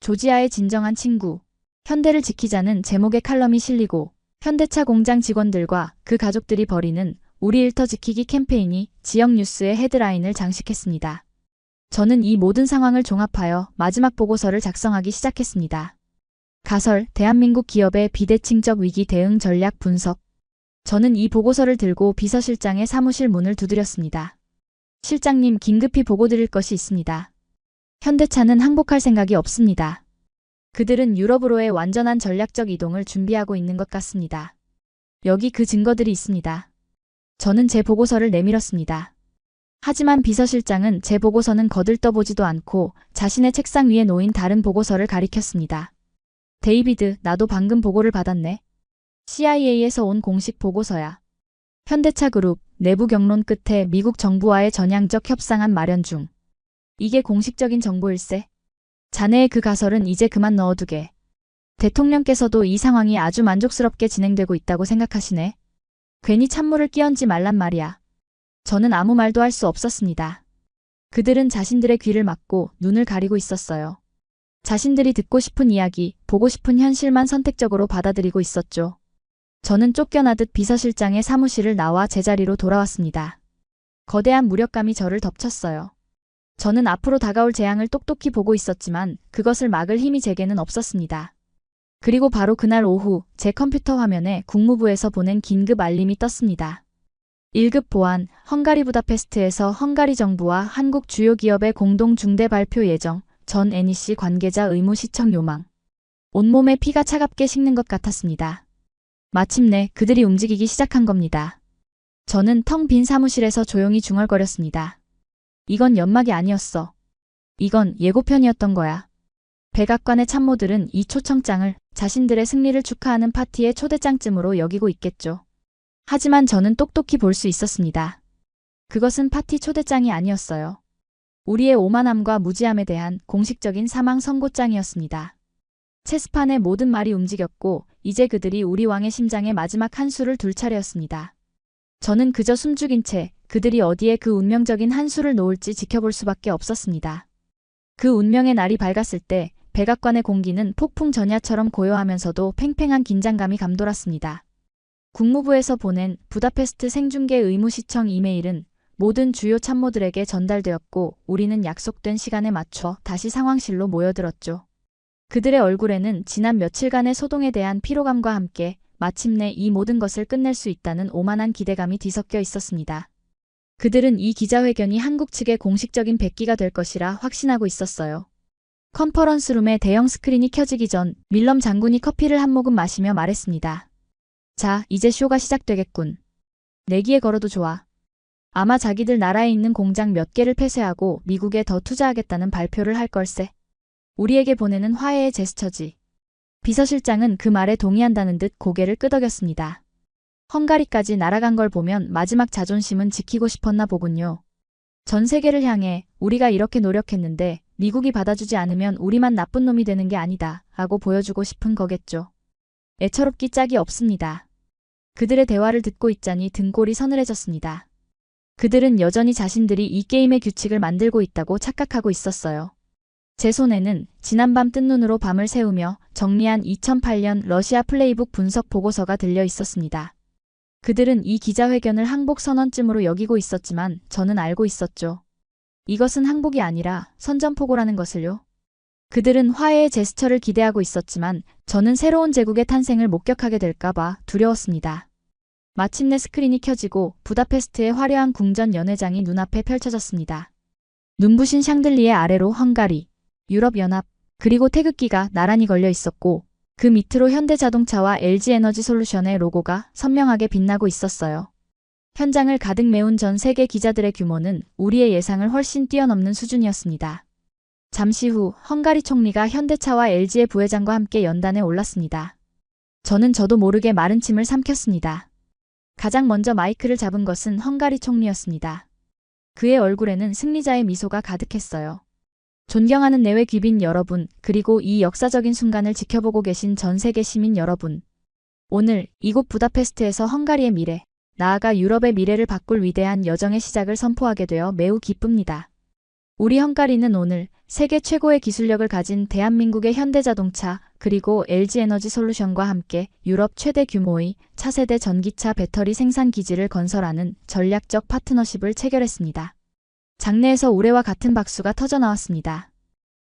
조지아의 진정한 친구, 현대를 지키자는 제목의 칼럼이 실리고 현대차 공장 직원들과 그 가족들이 벌이는 우리 일터 지키기 캠페인이 지역 뉴스의 헤드라인을 장식했습니다. 저는 이 모든 상황을 종합하여 마지막 보고서를 작성하기 시작했습니다. 가설, 대한민국 기업의 비대칭적 위기 대응 전략 분석. 저는 이 보고서를 들고 비서실장의 사무실 문을 두드렸습니다. 실장님, 긴급히 보고 드릴 것이 있습니다. 현대차는 항복할 생각이 없습니다. 그들은 유럽으로의 완전한 전략적 이동을 준비하고 있는 것 같습니다. 여기 그 증거들이 있습니다. 저는 제 보고서를 내밀었습니다. 하지만 비서실장은 제 보고서는 거들떠보지도 않고 자신의 책상 위에 놓인 다른 보고서를 가리켰습니다. 데이비드, 나도 방금 보고를 받았네. CIA에서 온 공식 보고서야. 현대차 그룹 내부 경론 끝에 미국 정부와의 전향적 협상안 마련 중. 이게 공식적인 정보일세. 자네의 그 가설은 이제 그만 넣어두게. 대통령께서도 이 상황이 아주 만족스럽게 진행되고 있다고 생각하시네. 괜히 찬물을 끼얹지 말란 말이야. 저는 아무 말도 할 수 없었습니다. 그들은 자신들의 귀를 막고 눈을 가리고 있었어요. 자신들이 듣고 싶은 이야기, 보고 싶은 현실만 선택적으로 받아들이고 있었죠. 저는 쫓겨나듯 비서실장의 사무실을 나와 제자리로 돌아왔습니다. 거대한 무력감이 저를 덮쳤어요. 저는 앞으로 다가올 재앙을 똑똑히 보고 있었지만 그것을 막을 힘이 제게는 없었습니다. 그리고 바로 그날 오후 제 컴퓨터 화면에 국무부에서 보낸 긴급 알림이 떴습니다. 1급 보안, 헝가리 부다페스트에서 헝가리 정부와 한국 주요 기업의 공동 중대 발표 예정, 전 NEC 관계자 의무 시청 요망. 온몸에 피가 차갑게 식는 것 같았습니다. 마침내 그들이 움직이기 시작한 겁니다. 저는 텅 빈 사무실에서 조용히 중얼거렸습니다. 이건 연막이 아니었어. 이건 예고편이었던 거야. 백악관의 참모들은 이 초청장을 자신들의 승리를 축하하는 파티의 초대장쯤으로 여기고 있겠죠. 하지만 저는 똑똑히 볼 수 있었습니다. 그것은 파티 초대장이 아니었어요. 우리의 오만함과 무지함에 대한 공식적인 사망 선고장이었습니다. 체스판의 모든 말이 움직였고 이제 그들이 우리 왕의 심장에 마지막 한 수를 둘 차례였습니다. 저는 그저 숨죽인 채 그들이 어디에 그 운명적인 한 수를 놓을지 지켜볼 수밖에 없었습니다. 그 운명의 날이 밝았을 때 백악관의 공기는 폭풍 전야처럼 고요하면서도 팽팽한 긴장감이 감돌았습니다. 국무부에서 보낸 부다페스트 생중계 의무시청 이메일은 모든 주요 참모들에게 전달되었고 우리는 약속된 시간에 맞춰 다시 상황실로 모여들었죠. 그들의 얼굴에는 지난 며칠간의 소동에 대한 피로감과 함께 마침내 이 모든 것을 끝낼 수 있다는 오만한 기대감이 뒤섞여 있었습니다. 그들은 이 기자회견이 한국 측의 공식적인 백기가 될 것이라 확신하고 있었어요. 컨퍼런스룸의 대형 스크린이 켜지기 전 밀럼 장군이 커피를 한 모금 마시며 말했습니다. 자, 이제 쇼가 시작되겠군. 내기에 걸어도 좋아. 아마 자기들 나라에 있는 공장 몇 개를 폐쇄하고 미국에 더 투자하겠다는 발표를 할 걸세. 우리에게 보내는 화해의 제스처지. 비서실장은 그 말에 동의한다는 듯 고개를 끄덕였습니다. 헝가리까지 날아간 걸 보면 마지막 자존심은 지키고 싶었나 보군요. 전 세계를 향해 우리가 이렇게 노력했는데 미국이 받아주지 않으면 우리만 나쁜 놈이 되는 게 아니다 하고 보여주고 싶은 거겠죠. 애처롭기 짝이 없습니다. 그들의 대화를 듣고 있자니 등골이 서늘해졌습니다. 그들은 여전히 자신들이 이 게임의 규칙을 만들고 있다고 착각하고 있었어요. 제 손에는 지난밤 뜬 눈으로 밤을 새우며 정리한 2008년 러시아 플레이북 분석 보고서가 들려 있었습니다. 그들은 이 기자회견을 항복 선언쯤으로 여기고 있었지만 저는 알고 있었죠. 이것은 항복이 아니라 선전포고라는 것을요. 그들은 화해의 제스처를 기대하고 있었지만 저는 새로운 제국의 탄생을 목격하게 될까봐 두려웠습니다. 마침내 스크린이 켜지고 부다페스트의 화려한 궁전 연회장이 눈앞에 펼쳐졌습니다. 눈부신 샹들리에 아래로 헝가리, 유럽연합, 그리고 태극기가 나란히 걸려 있었고 그 밑으로 현대자동차와 LG에너지솔루션의 로고가 선명하게 빛나고 있었어요. 현장을 가득 메운 전 세계 기자들의 규모는 우리의 예상을 훨씬 뛰어넘는 수준이었습니다. 잠시 후 헝가리 총리가 현대차와 LG의 부회장과 함께 연단에 올랐습니다. 저도 모르게 마른 침을 삼켰습니다. 가장 먼저 마이크를 잡은 것은 헝가리 총리였습니다. 그의 얼굴에는 승리자의 미소가 가득했어요. 존경하는 내외 귀빈 여러분, 그리고 이 역사적인 순간을 지켜보고 계신 전 세계 시민 여러분. 오늘 이곳 부다페스트에서 헝가리의 미래, 나아가 유럽의 미래를 바꿀 위대한 여정의 시작을 선포하게 되어 매우 기쁩니다. 우리 헝가리는 오늘 세계 최고의 기술력을 가진 대한민국의 현대자동차 그리고 LG에너지솔루션과 함께 유럽 최대 규모의 차세대 전기차 배터리 생산 기지를 건설하는 전략적 파트너십을 체결했습니다. 장내에서 우레와 같은 박수가 터져나왔습니다.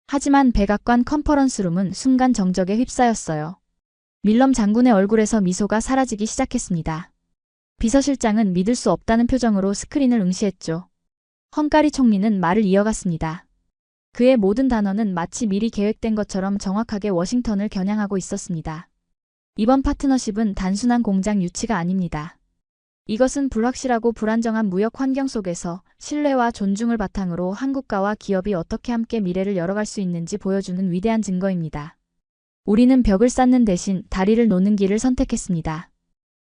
하지만 백악관 컨퍼런스룸은 순간 정적에 휩싸였어요. 밀럼 장군의 얼굴에서 미소가 사라지기 시작했습니다. 비서실장은 믿을 수 없다는 표정으로 스크린을 응시했죠. 헝가리 총리는 말을 이어갔습니다. 그의 모든 단어는 마치 미리 계획된 것처럼 정확하게 워싱턴을 겨냥하고 있었습니다. 이번 파트너십은 단순한 공장 유치가 아닙니다. 이것은 불확실하고 불안정한 무역 환경 속에서 신뢰와 존중을 바탕으로 한국가와 기업이 어떻게 함께 미래를 열어갈 수 있는지 보여주는 위대한 증거입니다. 우리는 벽을 쌓는 대신 다리를 놓는 길을 선택했습니다.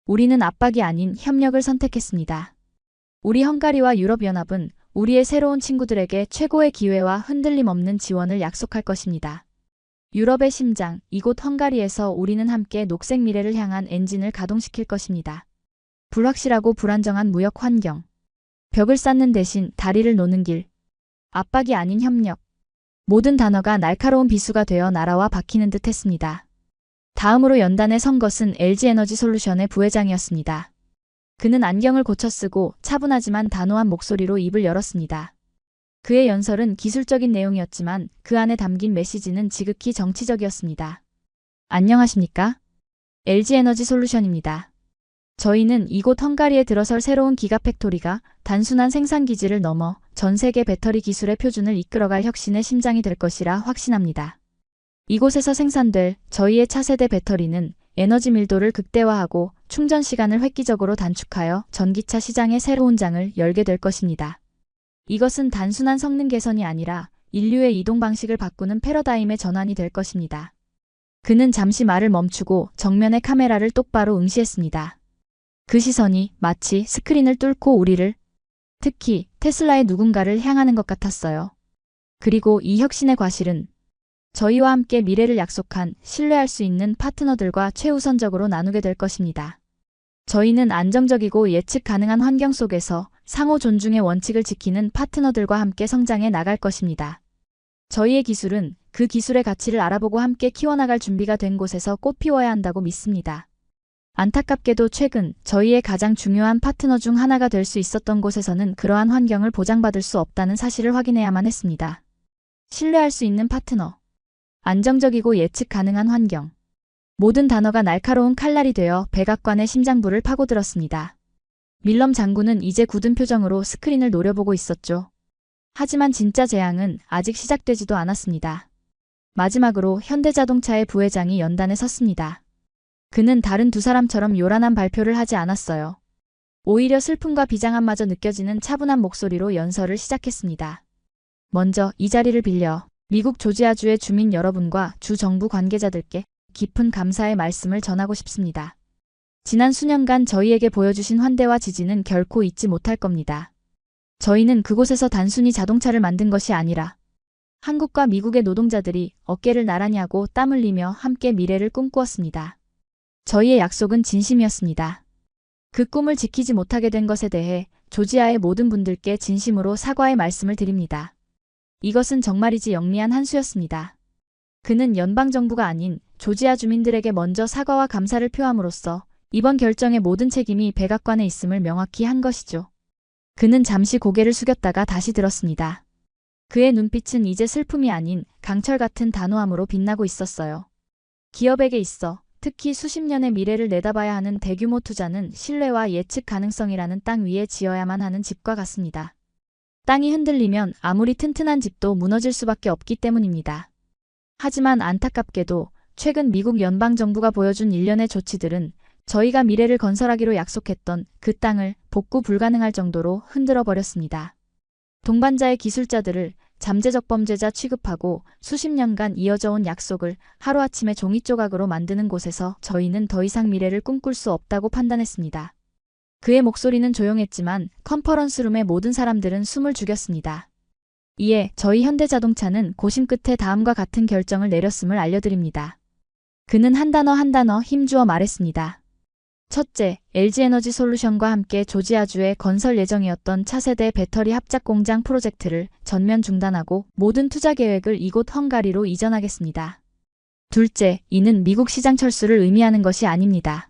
우리는 압박이 아닌 협력을 선택했습니다. 우리 헝가리와 유럽연합은 우리의 새로운 친구들에게 최고의 기회와 흔들림 없는 지원을 약속할 것입니다. 유럽의 심장, 이곳 헝가리에서 우리는 함께 녹색 미래를 향한 엔진을 가동시킬 것입니다. 불확실하고 불안정한 무역 환경. 벽을 쌓는 대신 다리를 놓는 길. 압박이 아닌 협력. 모든 단어가 날카로운 비수가 되어 날아와 박히는 듯 했습니다. 다음으로 연단에 선 것은 LG에너지솔루션의 부회장이었습니다. 그는 안경을 고쳐 쓰고 차분하지만 단호한 목소리로 입을 열었습니다. 그의 연설은 기술적인 내용이었지만 그 안에 담긴 메시지는 지극히 정치적이었습니다. 안녕하십니까? LG에너지솔루션입니다. 저희는 이곳 헝가리에 들어설 새로운 기가팩토리가 단순한 생산기지를 넘어 전 세계 배터리 기술의 표준을 이끌어갈 혁신의 심장이 될 것이라 확신합니다. 이곳에서 생산될 저희의 차세대 배터리는 에너지 밀도를 극대화하고 충전 시간을 획기적으로 단축하여 전기차 시장의 새로운 장을 열게 될 것입니다. 이것은 단순한 성능 개선이 아니라 인류의 이동 방식을 바꾸는 패러다임의 전환이 될 것입니다. 그는 잠시 말을 멈추고 정면의 카메라를 똑바로 응시했습니다. 그 시선이 마치 스크린을 뚫고 우리를, 특히 테슬라의 누군가를 향하는 것 같았어요. 그리고 이 혁신의 과실은 저희와 함께 미래를 약속한 신뢰할 수 있는 파트너들과 최우선적으로 나누게 될 것입니다. 저희는 안정적이고 예측 가능한 환경 속에서 상호 존중의 원칙을 지키는 파트너들과 함께 성장해 나갈 것입니다. 저희의 기술은 그 기술의 가치를 알아보고 함께 키워나갈 준비가 된 곳에서 꽃피워야 한다고 믿습니다. 안타깝게도 최근 저희의 가장 중요한 파트너 중 하나가 될 수 있었던 곳에서는 그러한 환경을 보장받을 수 없다는 사실을 확인해야만 했습니다. 신뢰할 수 있는 파트너, 안정적이고 예측 가능한 환경. 모든 단어가 날카로운 칼날이 되어 백악관의 심장부를 파고들었습니다. 밀럼 장군은 이제 굳은 표정으로 스크린을 노려보고 있었죠. 하지만 진짜 재앙은 아직 시작되지도 않았습니다. 마지막으로 현대자동차의 부회장이 연단에 섰습니다. 그는 다른 두 사람처럼 요란한 발표를 하지 않았어요. 오히려 슬픔과 비장함마저 느껴지는 차분한 목소리로 연설을 시작했습니다. 먼저 이 자리를 빌려 미국 조지아주의 주민 여러분과 주 정부 관계자들께 깊은 감사의 말씀을 전하고 싶습니다. 지난 수년간 저희에게 보여주신 환대와 지지는 결코 잊지 못할 겁니다. 저희는 그곳에서 단순히 자동차를 만든 것이 아니라 한국과 미국의 노동자들이 어깨를 나란히 하고 땀 흘리며 함께 미래를 꿈꾸었습니다. 저희의 약속은 진심이었습니다. 그 꿈을 지키지 못하게 된 것에 대해 조지아의 모든 분들께 진심으로 사과의 말씀을 드립니다. 이것은 정말이지 영리한 한 수였습니다. 그는 연방정부가 아닌 조지아 주민들에게 먼저 사과와 감사를 표함으로써 이번 결정의 모든 책임이 백악관에 있음을 명확히 한 것이죠. 그는 잠시 고개를 숙였다가 다시 들었습니다. 그의 눈빛은 이제 슬픔이 아닌 강철 같은 단호함으로 빛나고 있었어요. 기업에게 있어 특히 수십 년의 미래를 내다봐야 하는 대규모 투자는 신뢰와 예측 가능성이라는 땅 위에 지어야만 하는 집과 같습니다. 땅이 흔들리면 아무리 튼튼한 집도 무너질 수밖에 없기 때문입니다. 하지만 안타깝게도 최근 미국 연방정부가 보여준 일련의 조치들은 저희가 미래를 건설하기로 약속했던 그 땅을 복구 불가능할 정도로 흔들어 버렸습니다. 동반자의 기술자들을 잠재적 범죄자 취급하고 수십 년간 이어져 온 약속을 하루아침에 종이 조각으로 만드는 곳에서 저희는 더 이상 미래를 꿈꿀 수 없다고 판단했습니다. 그의 목소리는 조용했지만 컨퍼런스룸의 모든 사람들은 숨을 죽였습니다. 이에 저희 현대자동차는 고심 끝에 다음과 같은 결정을 내렸음을 알려드립니다. 그는 한 단어 한 단어 힘주어 말했습니다. 첫째, LG에너지솔루션과 함께 조지아주에 건설 예정이었던 차세대 배터리 합작 공장 프로젝트를 전면 중단하고 모든 투자 계획을 이곳 헝가리로 이전하겠습니다. 둘째, 이는 미국 시장 철수를 의미하는 것이 아닙니다.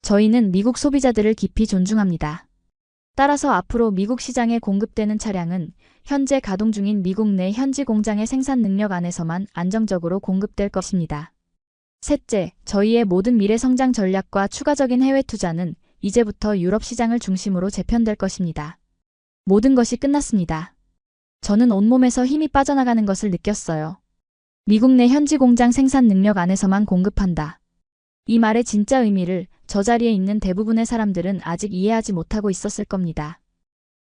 저희는 미국 소비자들을 깊이 존중합니다. 따라서 앞으로 미국 시장에 공급되는 차량은 현재 가동 중인 미국 내 현지 공장의 생산 능력 안에서만 안정적으로 공급될 것입니다. 셋째, 저희의 모든 미래 성장 전략과 추가적인 해외 투자는 이제부터 유럽 시장을 중심으로 재편될 것입니다. 모든 것이 끝났습니다. 저는 온몸에서 힘이 빠져나가는 것을 느꼈어요. 미국 내 현지 공장 생산 능력 안에서만 공급한다. 이 말의 진짜 의미를 저 자리에 있는 대부분의 사람들은 아직 이해하지 못하고 있었을 겁니다.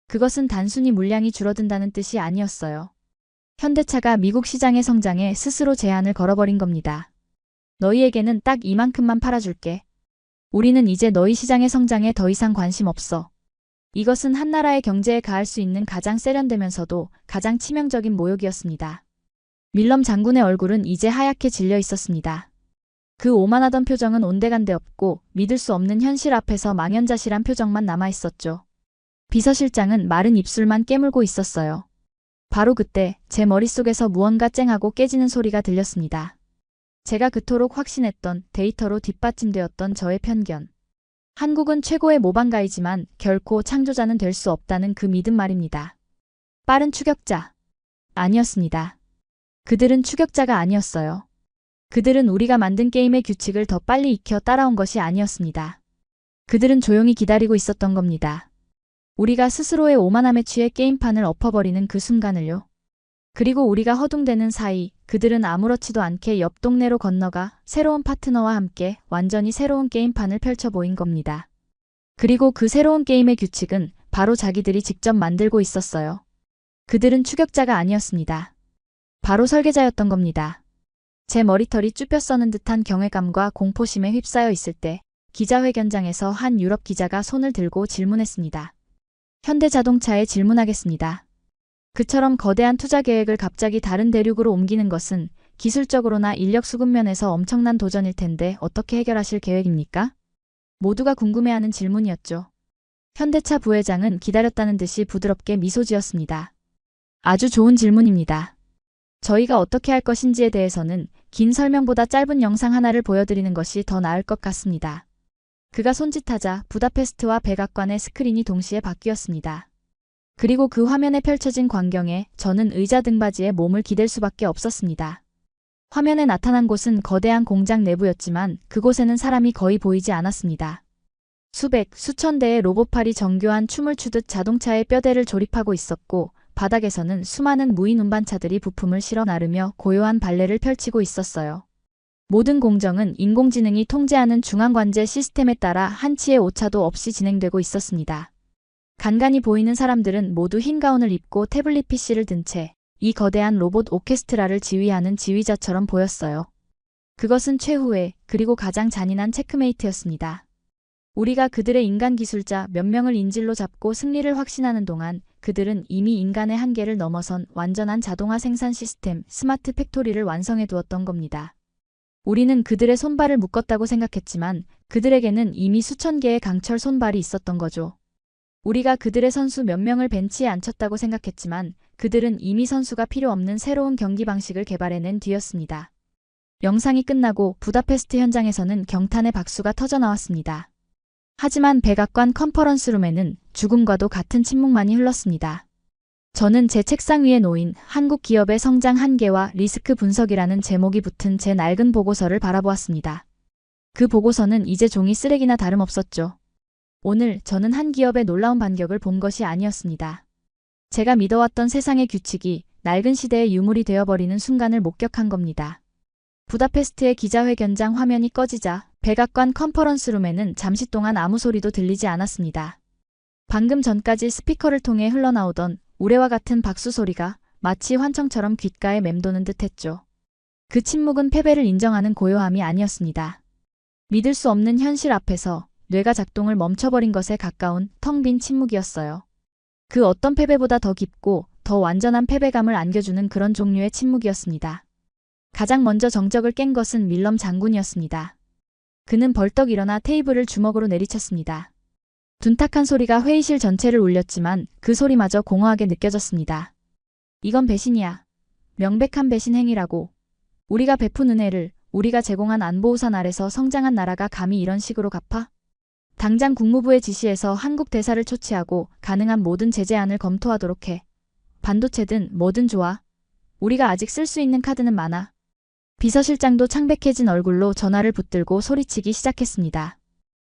그것은 단순히 물량이 줄어든다는 뜻이 아니었어요. 현대차가 미국 시장의 성장에 스스로 제한을 걸어버린 겁니다. 너희에게는 딱 이만큼만 팔아줄게. 우리는 이제 너희 시장의 성장에 더 이상 관심 없어. 이것은 한 나라의 경제에 가할 수 있는 가장 세련되면서도 가장 치명적인 모욕이었습니다. 밀럼 장군의 얼굴은 이제 하얗게 질려 있었습니다. 그 오만하던 표정은 온데간데 없고 믿을 수 없는 현실 앞에서 망연자실한 표정만 남아있었죠. 비서실장은 마른 입술만 깨물고 있었어요. 바로 그때 제 머릿속에서 무언가 쨍하고 깨지는 소리가 들렸습니다. 제가 그토록 확신했던 데이터로 뒷받침되었던 저의 편견. 한국은 최고의 모방가이지만 결코 창조자는 될 수 없다는 그 믿음 말입니다. 빠른 추격자. 아니었습니다. 그들은 추격자가 아니었어요. 그들은 우리가 만든 게임의 규칙을 더 빨리 익혀 따라온 것이 아니었습니다. 그들은 조용히 기다리고 있었던 겁니다. 우리가 스스로의 오만함에 취해 게임판을 엎어버리는 그 순간을요. 그리고 우리가 허둥대는 사이 그들은 아무렇지도 않게 옆 동네로 건너가 새로운 파트너와 함께 완전히 새로운 게임판을 펼쳐 보인 겁니다. 그리고 그 새로운 게임의 규칙은 바로 자기들이 직접 만들고 있었어요. 그들은 추격자가 아니었습니다. 바로 설계자였던 겁니다. 제 머리털이 쭈뼛 서는 듯한 경외감과 공포심에 휩싸여 있을 때 기자회견장에서 한 유럽 기자가 손을 들고 질문했습니다. 현대자동차에 질문하겠습니다. 그처럼 거대한 투자 계획을 갑자기 다른 대륙으로 옮기는 것은 기술적으로나 인력 수급 면에서 엄청난 도전일 텐데 어떻게 해결하실 계획입니까? 모두가 궁금해하는 질문이었죠. 현대차 부회장은 기다렸다는 듯이 부드럽게 미소 지었습니다. 아주 좋은 질문입니다. 저희가 어떻게 할 것인지에 대해서는 긴 설명보다 짧은 영상 하나를 보여드리는 것이 더 나을 것 같습니다. 그가 손짓하자 부다페스트와 백악관의 스크린이 동시에 바뀌었습니다. 그리고 그 화면에 펼쳐진 광경에 저는 의자 등받이에 몸을 기댈 수밖에 없었습니다. 화면에 나타난 곳은 거대한 공장 내부였지만 그곳에는 사람이 거의 보이지 않았습니다. 수백, 수천 대의 로봇팔이 정교한 춤을 추듯 자동차의 뼈대를 조립하고 있었고 바닥에서는 수많은 무인 운반차들이 부품을 실어 나르며 고요한 발레를 펼치고 있었어요. 모든 공정은 인공지능이 통제하는 중앙관제 시스템에 따라 한치의 오차도 없이 진행되고 있었습니다. 간간히 보이는 사람들은 모두 흰 가운을 입고 태블릿 PC를 든 채 이 거대한 로봇 오케스트라를 지휘하는 지휘자처럼 보였어요. 그것은 최후의 그리고 가장 잔인한 체크메이트였습니다. 우리가 그들의 인간 기술자 몇 명을 인질로 잡고 승리를 확신하는 동안 그들은 이미 인간의 한계를 넘어선 완전한 자동화 생산 시스템 스마트 팩토리를 완성해 두었던 겁니다. 우리는 그들의 손발을 묶었다고 생각했지만 그들에게는 이미 수천 개의 강철 손발이 있었던 거죠. 우리가 그들의 선수 몇 명을 벤치에 앉혔다고 생각했지만 그들은 이미 선수가 필요 없는 새로운 경기 방식을 개발해낸 뒤였습니다. 영상이 끝나고 부다페스트 현장에서는 경탄의 박수가 터져나왔습니다. 하지만 백악관 컨퍼런스룸에는 죽음과도 같은 침묵만이 흘렀습니다. 저는 제 책상 위에 놓인 한국 기업의 성장 한계와 리스크 분석이라는 제목이 붙은 제 낡은 보고서를 바라보았습니다. 그 보고서는 이제 종이 쓰레기나 다름없었죠. 오늘 저는 한 기업의 놀라운 반격을 본 것이 아니었습니다. 제가 믿어왔던 세상의 규칙이 낡은 시대의 유물이 되어버리는 순간을 목격한 겁니다. 부다페스트의 기자회견장 화면이 꺼지자 백악관 컨퍼런스룸에는 잠시 동안 아무 소리도 들리지 않았습니다. 방금 전까지 스피커를 통해 흘러나오던 우레와 같은 박수 소리가 마치 환청처럼 귓가에 맴도는 듯했죠. 그 침묵은 패배를 인정하는 고요함이 아니었습니다. 믿을 수 없는 현실 앞에서 뇌가 작동을 멈춰버린 것에 가까운 텅 빈 침묵이었어요. 그 어떤 패배보다 더 깊고 더 완전한 패배감을 안겨주는 그런 종류의 침묵이었습니다. 가장 먼저 정적을 깬 것은 밀럼 장군이었습니다. 그는 벌떡 일어나 테이블을 주먹으로 내리쳤습니다. 둔탁한 소리가 회의실 전체를 울렸지만 그 소리마저 공허하게 느껴졌습니다. 이건 배신이야. 명백한 배신 행위라고. 우리가 베푼 은혜를, 우리가 제공한 안보우산 아래서 성장한 나라가 감히 이런 식으로 갚아? 당장 국무부의 지시에서 한국 대사를 초치하고 가능한 모든 제재안을 검토하도록 해. 반도체든 뭐든 좋아. 우리가 아직 쓸 수 있는 카드는 많아. 비서실장도 창백해진 얼굴로 전화를 붙들고 소리치기 시작했습니다.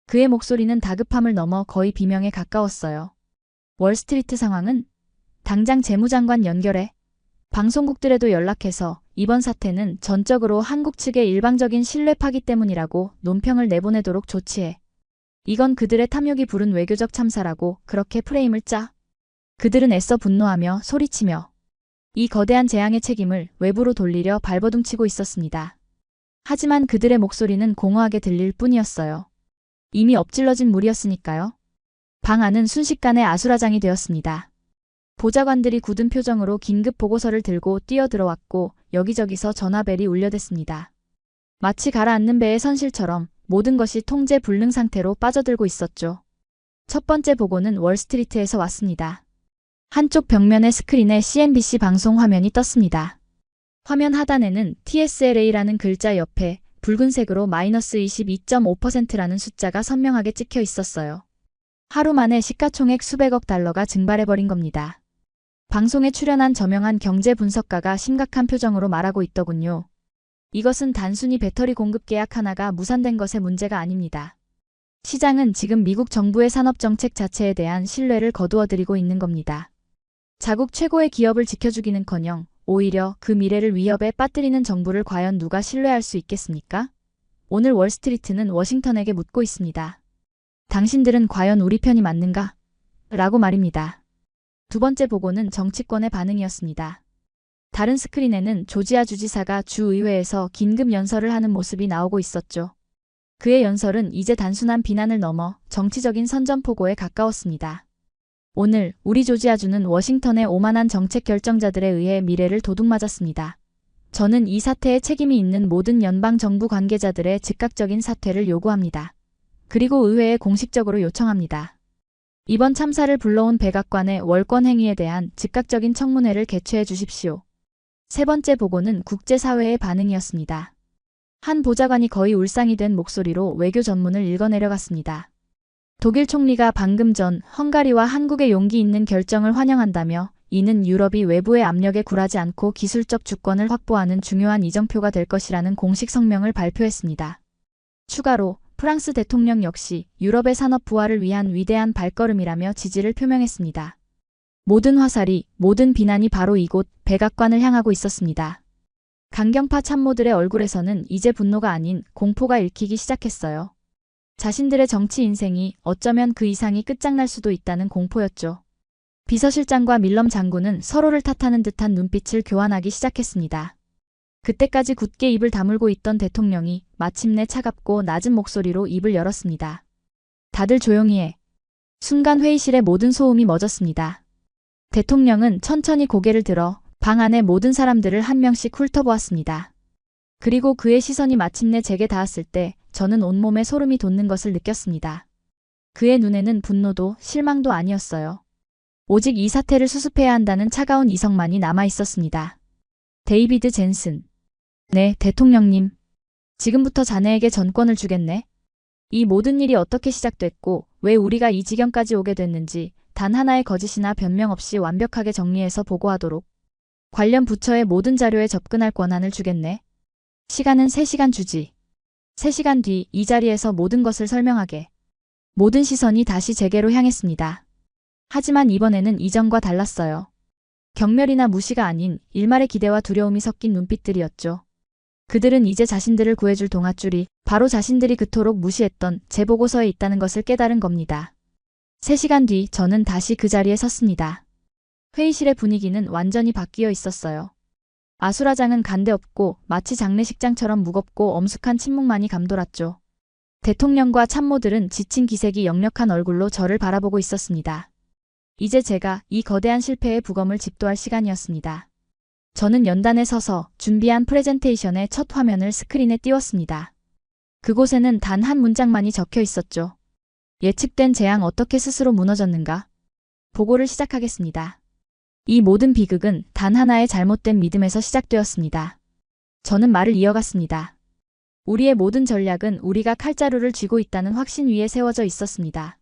그의 목소리는 다급함을 넘어 거의 비명에 가까웠어요. 월스트리트 상황은? 당장 재무장관 연결해. 방송국들에도 연락해서 이번 사태는 전적으로 한국 측의 일방적인 신뢰 파기 때문이라고 논평을 내보내도록 조치해. 이건 그들의 탐욕이 부른 외교적 참사라고 그렇게 프레임을 짜. 그들은 애써 분노하며 소리치며 이 거대한 재앙의 책임을 외부로 돌리려 발버둥치고 있었습니다. 하지만 그들의 목소리는 공허하게 들릴 뿐이었어요. 이미 엎질러진 물이었으니까요. 방 안은 순식간에 아수라장이 되었습니다. 보좌관들이 굳은 표정으로 긴급 보고서를 들고 뛰어들어왔고 여기저기서 전화벨이 울려댔습니다. 마치 가라앉는 배의 선실처럼 모든 것이 통제 불능 상태로 빠져들고 있었죠. 첫 번째 보고는 월스트리트에서 왔습니다. 한쪽 벽면의 스크린에 CNBC 방송 화면이 떴습니다. 화면 하단에는 TSLA라는 글자 옆에 붉은색으로 마이너스 22.5%라는 숫자가 선명하게 찍혀 있었어요. 하루 만에 시가총액 수백억 달러가 증발해버린 겁니다. 방송에 출연한 저명한 경제 분석가가 심각한 표정으로 말하고 있더군요. 이것은 단순히 배터리 공급 계약 하나가 무산된 것의 문제가 아닙니다. 시장은 지금 미국 정부의 산업정책 자체에 대한 신뢰를 거두어들이고 있는 겁니다. 자국 최고의 기업을 지켜주기는커녕 오히려 그 미래를 위협에 빠뜨리는 정부를 과연 누가 신뢰할 수 있겠습니까? 오늘 월스트리트는 워싱턴에게 묻고 있습니다. 당신들은 과연 우리 편이 맞는가? 라고 말입니다. 두 번째 보고는 정치권의 반응이었습니다. 다른 스크린에는 조지아 주지사가 주의회에서 긴급 연설을 하는 모습이 나오고 있었죠. 그의 연설은 이제 단순한 비난을 넘어 정치적인 선전포고에 가까웠습니다. 오늘 우리 조지아주는 워싱턴의 오만한 정책 결정자들에 의해 미래를 도둑맞았습니다. 저는 이 사태에 책임이 있는 모든 연방정부 관계자들의 즉각적인 사퇴를 요구합니다. 그리고 의회에 공식적으로 요청합니다. 이번 참사를 불러온 백악관의 월권 행위에 대한 즉각적인 청문회를 개최해 주십시오. 세 번째 보고는 국제사회의 반응이었습니다. 한 보좌관이 거의 울상이 된 목소리로 외교 전문을 읽어내려갔습니다. 독일 총리가 방금 전 헝가리와 한국의 용기 있는 결정을 환영한다며 이는 유럽이 외부의 압력에 굴하지 않고 기술적 주권을 확보하는 중요한 이정표가 될 것이라는 공식 성명을 발표했습니다. 추가로 프랑스 대통령 역시 유럽의 산업 부활을 위한 위대한 발걸음이라며 지지를 표명했습니다. 모든 화살이, 모든 비난이 바로 이곳 백악관을 향하고 있었습니다. 강경파 참모들의 얼굴에서는 이제 분노가 아닌 공포가 읽히기 시작했어요. 자신들의 정치 인생이 어쩌면 그 이상이 끝장날 수도 있다는 공포였죠. 비서실장과 밀럼 장군은 서로를 탓하는 듯한 눈빛을 교환하기 시작했습니다. 그때까지 굳게 입을 다물고 있던 대통령이 마침내 차갑고 낮은 목소리로 입을 열었습니다. 다들 조용히 해. 순간 회의실의 모든 소음이 멎었습니다. 대통령은 천천히 고개를 들어 방 안의 모든 사람들을 한 명씩 훑어보았습니다. 그리고 그의 시선이 마침내 제게 닿았을 때 저는 온몸에 소름이 돋는 것을 느꼈습니다. 그의 눈에는 분노도 실망도 아니었어요. 오직 이 사태를 수습해야 한다는 차가운 이성만이 남아 있었습니다. 데이비드 젠슨. 네, 대통령님. 지금부터 자네에게 전권을 주겠네. 이 모든 일이 어떻게 시작됐고 왜 우리가 이 지경까지 오게 됐는지 단 하나의 거짓이나 변명 없이 완벽하게 정리해서 보고하도록 관련 부처의 모든 자료에 접근할 권한을 주겠네. 시간은 3시간 주지. 3시간 뒤 이 자리에서 모든 것을 설명하게. 모든 시선이 다시 제게로 향했습니다. 하지만 이번에는 이전과 달랐어요. 경멸이나 무시가 아닌 일말의 기대와 두려움이 섞인 눈빛들이었죠. 그들은 이제 자신들을 구해줄 동아줄이 바로 자신들이 그토록 무시했던 제 보고서에 있다는 것을 깨달은 겁니다. 3시간 뒤 저는 다시 그 자리에 섰습니다. 회의실의 분위기는 완전히 바뀌어 있었어요. 아수라장은 간데없고 마치 장례식장처럼 무겁고 엄숙한 침묵만이 감돌았죠. 대통령과 참모들은 지친 기색이 역력한 얼굴로 저를 바라보고 있었습니다. 이제 제가 이 거대한 실패의 부검을 집도할 시간이었습니다. 저는 연단에 서서 준비한 프레젠테이션의 첫 화면을 스크린에 띄웠습니다. 그곳에는 단 한 문장만이 적혀 있었죠. 예측된 재앙 어떻게 스스로 무너졌는가? 보고를 시작하겠습니다. 이 모든 비극은 단 하나의 잘못된 믿음에서 시작되었습니다. 저는 말을 이어갔습니다. 우리의 모든 전략은 우리가 칼자루를 쥐고 있다는 확신 위에 세워져 있었습니다.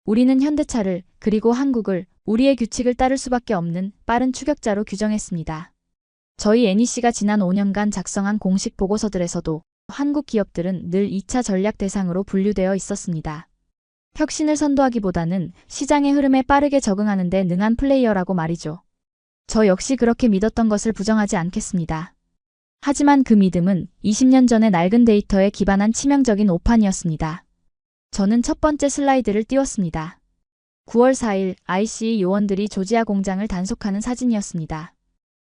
우리는 현대차를 그리고 한국을 우리의 규칙을 따를 수밖에 없는 빠른 추격자로 규정했습니다. 저희 NEC가 지난 5년간 작성한 공식 보고서들에서도 한국 기업들은 늘 2차 전략 대상으로 분류되어 있었습니다. 혁신을 선도하기보다는 시장의 흐름에 빠르게 적응하는 데 능한 플레이어라고 말이죠. 저 역시 그렇게 믿었던 것을 부정하지 않겠습니다. 하지만 그 믿음은 20년 전의 낡은 데이터에 기반한 치명적인 오판이었습니다. 저는 첫 번째 슬라이드를 띄웠습니다. 9월 4일 ICE 요원들이 조지아 공장을 단속하는 사진이었습니다.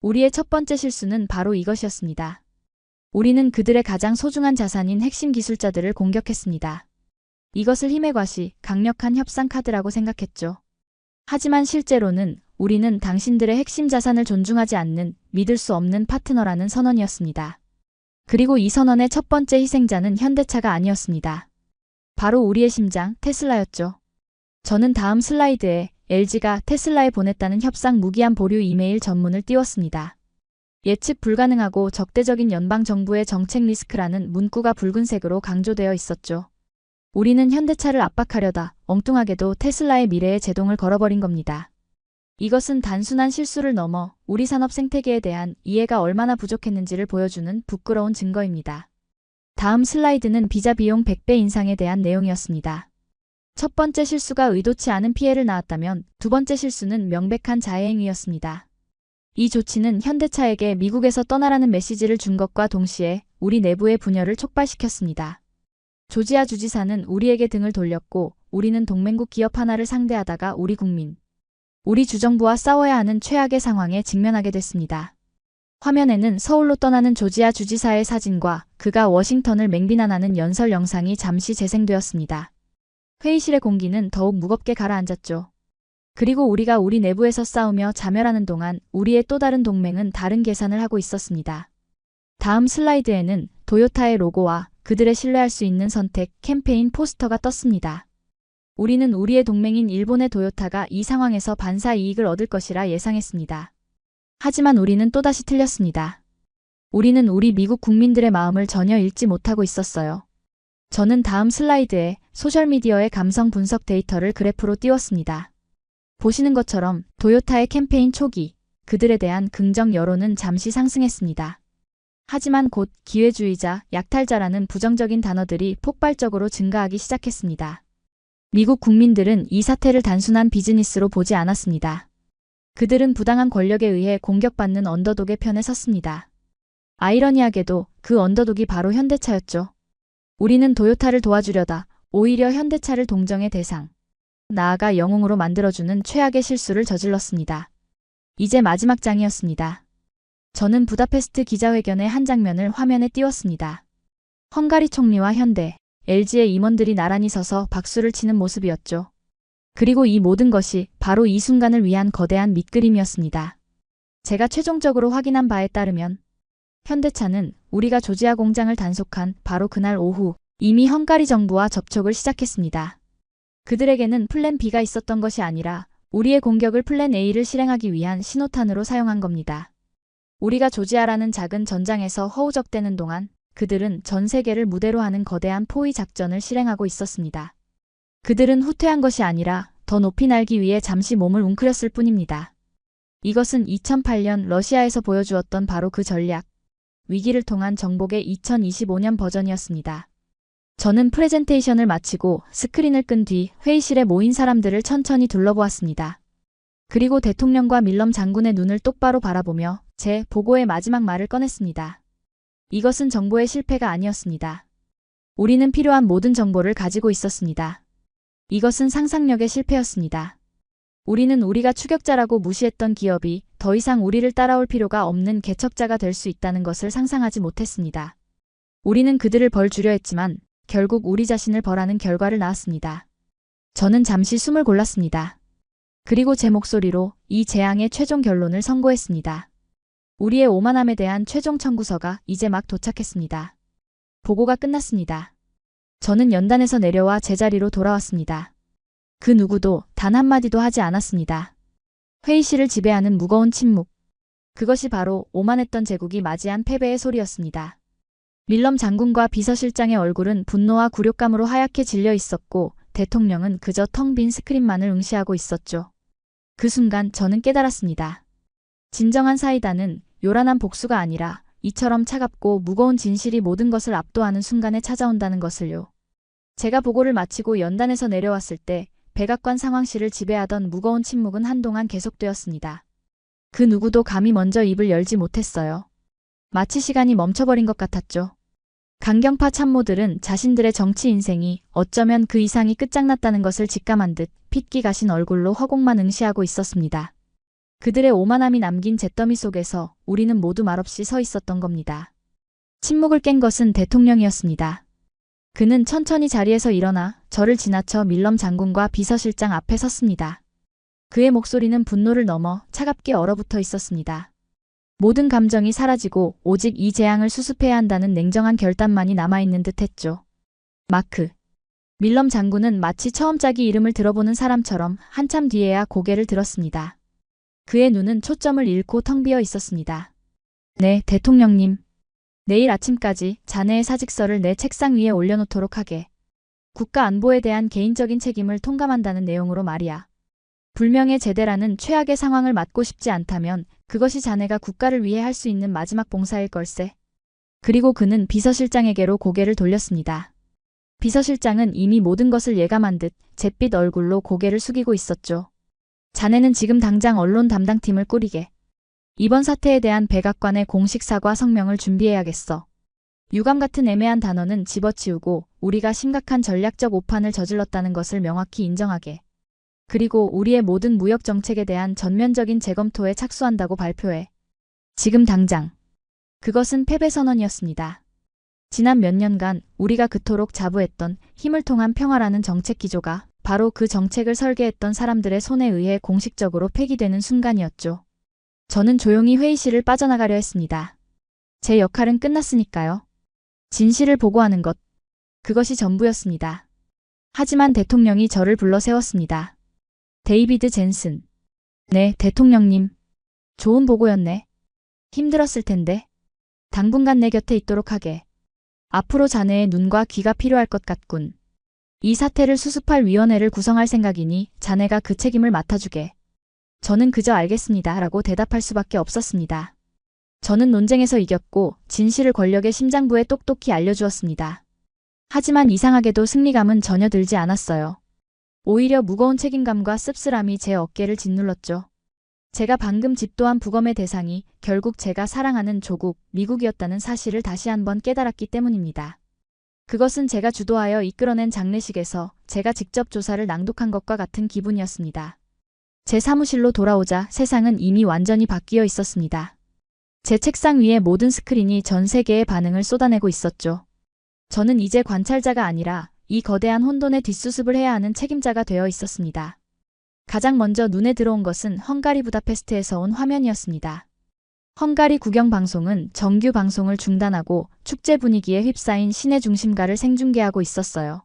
우리의 첫 번째 실수는 바로 이것이었습니다. 우리는 그들의 가장 소중한 자산인 핵심 기술자들을 공격했습니다. 이것을 힘의 과시, 강력한 협상 카드라고 생각했죠. 하지만 실제로는 우리는 당신들의 핵심 자산을 존중하지 않는 믿을 수 없는 파트너라는 선언이었습니다. 그리고 이 선언의 첫 번째 희생자는 현대차가 아니었습니다. 바로 우리의 심장, 테슬라였죠. 저는 다음 슬라이드에 LG가 테슬라에 보냈다는 협상 무기한 보류 이메일 전문을 띄웠습니다. 예측 불가능하고 적대적인 연방정부의 정책 리스크라는 문구가 붉은색으로 강조되어 있었죠. 우리는 현대차를 압박하려다 엉뚱하게도 테슬라의 미래에 제동을 걸어버린 겁니다. 이것은 단순한 실수를 넘어 우리 산업 생태계에 대한 이해가 얼마나 부족했는지를 보여주는 부끄러운 증거입니다. 다음 슬라이드는 비자 비용 100배 인상에 대한 내용이었습니다. 첫 번째 실수가 의도치 않은 피해를 낳았다면 두 번째 실수는 명백한 자해행위였습니다. 이 조치는 현대차에게 미국에서 떠나라는 메시지를 준 것과 동시에 우리 내부의 분열을 촉발시켰습니다. 조지아 주지사는 우리에게 등을 돌렸고 우리는 동맹국 기업 하나를 상대하다가 우리 국민, 우리 주정부와 싸워야 하는 최악의 상황에 직면하게 됐습니다. 화면에는 서울로 떠나는 조지아 주지사의 사진과 그가 워싱턴을 맹비난하는 연설 영상이 잠시 재생되었습니다. 회의실의 공기는 더욱 무겁게 가라앉았죠. 그리고 우리가 우리 내부에서 싸우며 자멸하는 동안 우리의 또 다른 동맹은 다른 계산을 하고 있었습니다. 다음 슬라이드에는 도요타의 로고와 그들의 신뢰할 수 있는 선택 캠페인 포스터가 떴습니다. 우리는 우리의 동맹인 일본의 도요타가 이 상황에서 반사 이익을 얻을 것이라 예상했습니다. 하지만 우리는 또다시 틀렸습니다. 우리는 우리 미국 국민들의 마음을 전혀 읽지 못하고 있었어요. 저는 다음 슬라이드에 소셜미디어의 감성 분석 데이터를 그래프로 띄웠습니다. 보시는 것처럼 도요타의 캠페인 초기, 그들에 대한 긍정 여론은 잠시 상승했습니다. 하지만 곧 기회주의자, 약탈자라는 부정적인 단어들이 폭발적으로 증가하기 시작했습니다. 미국 국민들은 이 사태를 단순한 비즈니스로 보지 않았습니다. 그들은 부당한 권력에 의해 공격받는 언더독의 편에 섰습니다. 아이러니하게도 그 언더독이 바로 현대차였죠. 우리는 도요타를 도와주려다 오히려 현대차를 동정의 대상, 나아가 영웅으로 만들어주는 최악의 실수를 저질렀습니다. 이제 마지막 장이었습니다. 저는 부다페스트 기자회견의 한 장면을 화면에 띄웠습니다. 헝가리 총리와 현대, LG의 임원들이 나란히 서서 박수를 치는 모습이었죠. 그리고 이 모든 것이 바로 이 순간을 위한 거대한 밑그림이었습니다. 제가 최종적으로 확인한 바에 따르면 현대차는 우리가 조지아 공장을 단속한 바로 그날 오후 이미 헝가리 정부와 접촉을 시작했습니다. 그들에게는 플랜 B가 있었던 것이 아니라 우리의 공격을 플랜 A를 실행하기 위한 신호탄으로 사용한 겁니다. 우리가 조지아라는 작은 전장에서 허우적대는 동안 그들은 전 세계를 무대로 하는 거대한 포위 작전을 실행하고 있었습니다. 그들은 후퇴한 것이 아니라 더 높이 날기 위해 잠시 몸을 웅크렸을 뿐입니다. 이것은 2008년 러시아에서 보여주었던 바로 그 전략, 위기를 통한 정복의 2025년 버전이었습니다. 저는 프레젠테이션을 마치고 스크린을 끈 뒤 회의실에 모인 사람들을 천천히 둘러보았습니다. 그리고 대통령과 밀럼 장군의 눈을 똑바로 바라보며 제 보고의 마지막 말을 꺼냈습니다. 이것은 정보의 실패가 아니었습니다. 우리는 필요한 모든 정보를 가지고 있었습니다. 이것은 상상력의 실패였습니다. 우리는 우리가 추격자라고 무시했던 기업이 더 이상 우리를 따라올 필요가 없는 개척자가 될 수 있다는 것을 상상하지 못했습니다. 우리는 그들을 벌 주려 했지만 결국 우리 자신을 벌하는 결과를 낳았습니다. 저는 잠시 숨을 골랐습니다. 그리고 제 목소리로 이 재앙의 최종 결론을 선고했습니다. 우리의 오만함에 대한 최종 청구서가 이제 막 도착했습니다. 보고가 끝났습니다. 저는 연단에서 내려와 제자리로 돌아왔습니다. 그 누구도 단 한마디도 하지 않았습니다. 회의실을 지배하는 무거운 침묵. 그것이 바로 오만했던 제국이 맞이한 패배의 소리였습니다. 밀럼 장군과 비서실장의 얼굴은 분노와 굴욕감으로 하얗게 질려 있었고 대통령은 그저 텅 빈 스크린만을 응시하고 있었죠. 그 순간 저는 깨달았습니다. 진정한 사이다는 요란한 복수가 아니라 이처럼 차갑고 무거운 진실이 모든 것을 압도하는 순간에 찾아온다는 것을요. 제가 보고를 마치고 연단에서 내려왔을 때 백악관 상황실을 지배하던 무거운 침묵은 한동안 계속되었습니다. 그 누구도 감히 먼저 입을 열지 못했어요. 마치 시간이 멈춰버린 것 같았죠. 강경파 참모들은 자신들의 정치 인생이 어쩌면 그 이상이 끝장났다는 것을 직감한 듯 핏기 가신 얼굴로 허공만 응시하고 있었습니다. 그들의 오만함이 남긴 잿더미 속에서 우리는 모두 말없이 서 있었던 겁니다. 침묵을 깬 것은 대통령이었습니다. 그는 천천히 자리에서 일어나 저를 지나쳐 밀럼 장군과 비서실장 앞에 섰습니다. 그의 목소리는 분노를 넘어 차갑게 얼어붙어 있었습니다. 모든 감정이 사라지고 오직 이 재앙을 수습해야 한다는 냉정한 결단만이 남아있는 듯했죠. 마크. 밀럼 장군은 마치 처음 자기 이름을 들어보는 사람처럼 한참 뒤에야 고개를 들었습니다. 그의 눈은 초점을 잃고 텅 비어 있었습니다. 네, 대통령님. 내일 아침까지 자네의 사직서를 내 책상 위에 올려놓도록 하게. 국가 안보에 대한 개인적인 책임을 통감한다는 내용으로 말이야. 불명예 제대라는 최악의 상황을 맞고 싶지 않다면 그것이 자네가 국가를 위해 할 수 있는 마지막 봉사일 걸세. 그리고 그는 비서실장에게로 고개를 돌렸습니다. 비서실장은 이미 모든 것을 예감한 듯 잿빛 얼굴로 고개를 숙이고 있었죠. 자네는 지금 당장 언론 담당팀을 꾸리게. 이번 사태에 대한 백악관의 공식 사과 성명을 준비해야겠어. 유감 같은 애매한 단어는 집어치우고 우리가 심각한 전략적 오판을 저질렀다는 것을 명확히 인정하게. 그리고 우리의 모든 무역 정책에 대한 전면적인 재검토에 착수한다고 발표해. 지금 당장. 그것은 패배 선언이었습니다. 지난 몇 년간 우리가 그토록 자부했던 힘을 통한 평화라는 정책 기조가 바로 그 정책을 설계했던 사람들의 손에 의해 공식적으로 폐기되는 순간이었죠. 저는 조용히 회의실을 빠져나가려 했습니다. 제 역할은 끝났으니까요. 진실을 보고하는 것. 그것이 전부였습니다. 하지만 대통령이 저를 불러 세웠습니다. 데이비드 젠슨. 네, 대통령님. 좋은 보고였네. 힘들었을 텐데. 당분간 내 곁에 있도록 하게. 앞으로 자네의 눈과 귀가 필요할 것 같군. 이 사태를 수습할 위원회를 구성할 생각이니 자네가 그 책임을 맡아주게. 저는 그저 알겠습니다 라고 대답할 수밖에 없었습니다. 저는 논쟁에서 이겼고 진실을 권력의 심장부에 똑똑히 알려주었습니다. 하지만 이상하게도 승리감은 전혀 들지 않았어요. 오히려 무거운 책임감과 씁쓸함이 제 어깨를 짓눌렀죠. 제가 방금 집도한 부검의 대상이 결국 제가 사랑하는 조국, 미국이었다는 사실을 다시 한번 깨달았기 때문입니다. 그것은 제가 주도하여 이끌어낸 장례식에서 제가 직접 조사를 낭독한 것과 같은 기분이었습니다. 제 사무실로 돌아오자 세상은 이미 완전히 바뀌어 있었습니다. 제 책상 위의 모든 스크린이 전 세계의 반응을 쏟아내고 있었죠. 저는 이제 관찰자가 아니라 이 거대한 혼돈의 뒷수습을 해야 하는 책임자가 되어 있었습니다. 가장 먼저 눈에 들어온 것은 헝가리 부다페스트에서 온 화면이었습니다. 헝가리 국영방송은 정규 방송을 중단하고 축제 분위기에 휩싸인 시내 중심가를 생중계하고 있었어요.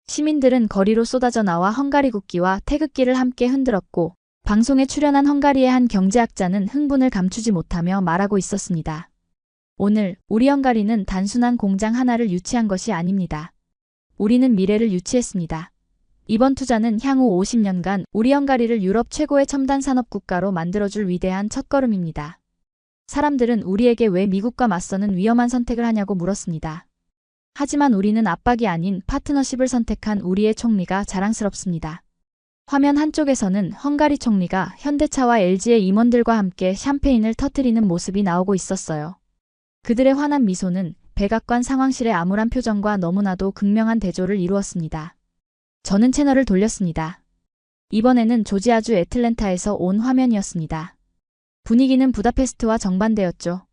시민들은 거리로 쏟아져 나와 헝가리 국기와 태극기를 함께 흔들었고 방송에 출연한 헝가리의 한 경제학자는 흥분을 감추지 못하며 말하고 있었습니다. 오늘 우리 헝가리는 단순한 공장 하나를 유치한 것이 아닙니다. 우리는 미래를 유치했습니다. 이번 투자는 향후 50년간 우리 헝가리를 유럽 최고의 첨단 산업 국가로 만들어줄 위대한 첫걸음입니다. 사람들은 우리에게 왜 미국과 맞서는 위험한 선택을 하냐고 물었습니다. 하지만 우리는 압박이 아닌 파트너십을 선택한 우리의 총리가 자랑스럽습니다. 화면 한쪽에서는 헝가리 총리가 현대차와 LG의 임원들과 함께 샴페인을 터뜨리는 모습이 나오고 있었어요. 그들의 환한 미소는 백악관 상황실의 암울한 표정과 너무나도 극명한 대조를 이루었습니다. 저는 채널을 돌렸습니다. 이번에는 조지아주 애틀랜타에서 온 화면이었습니다. 분위기는 부다페스트와 정반대였죠.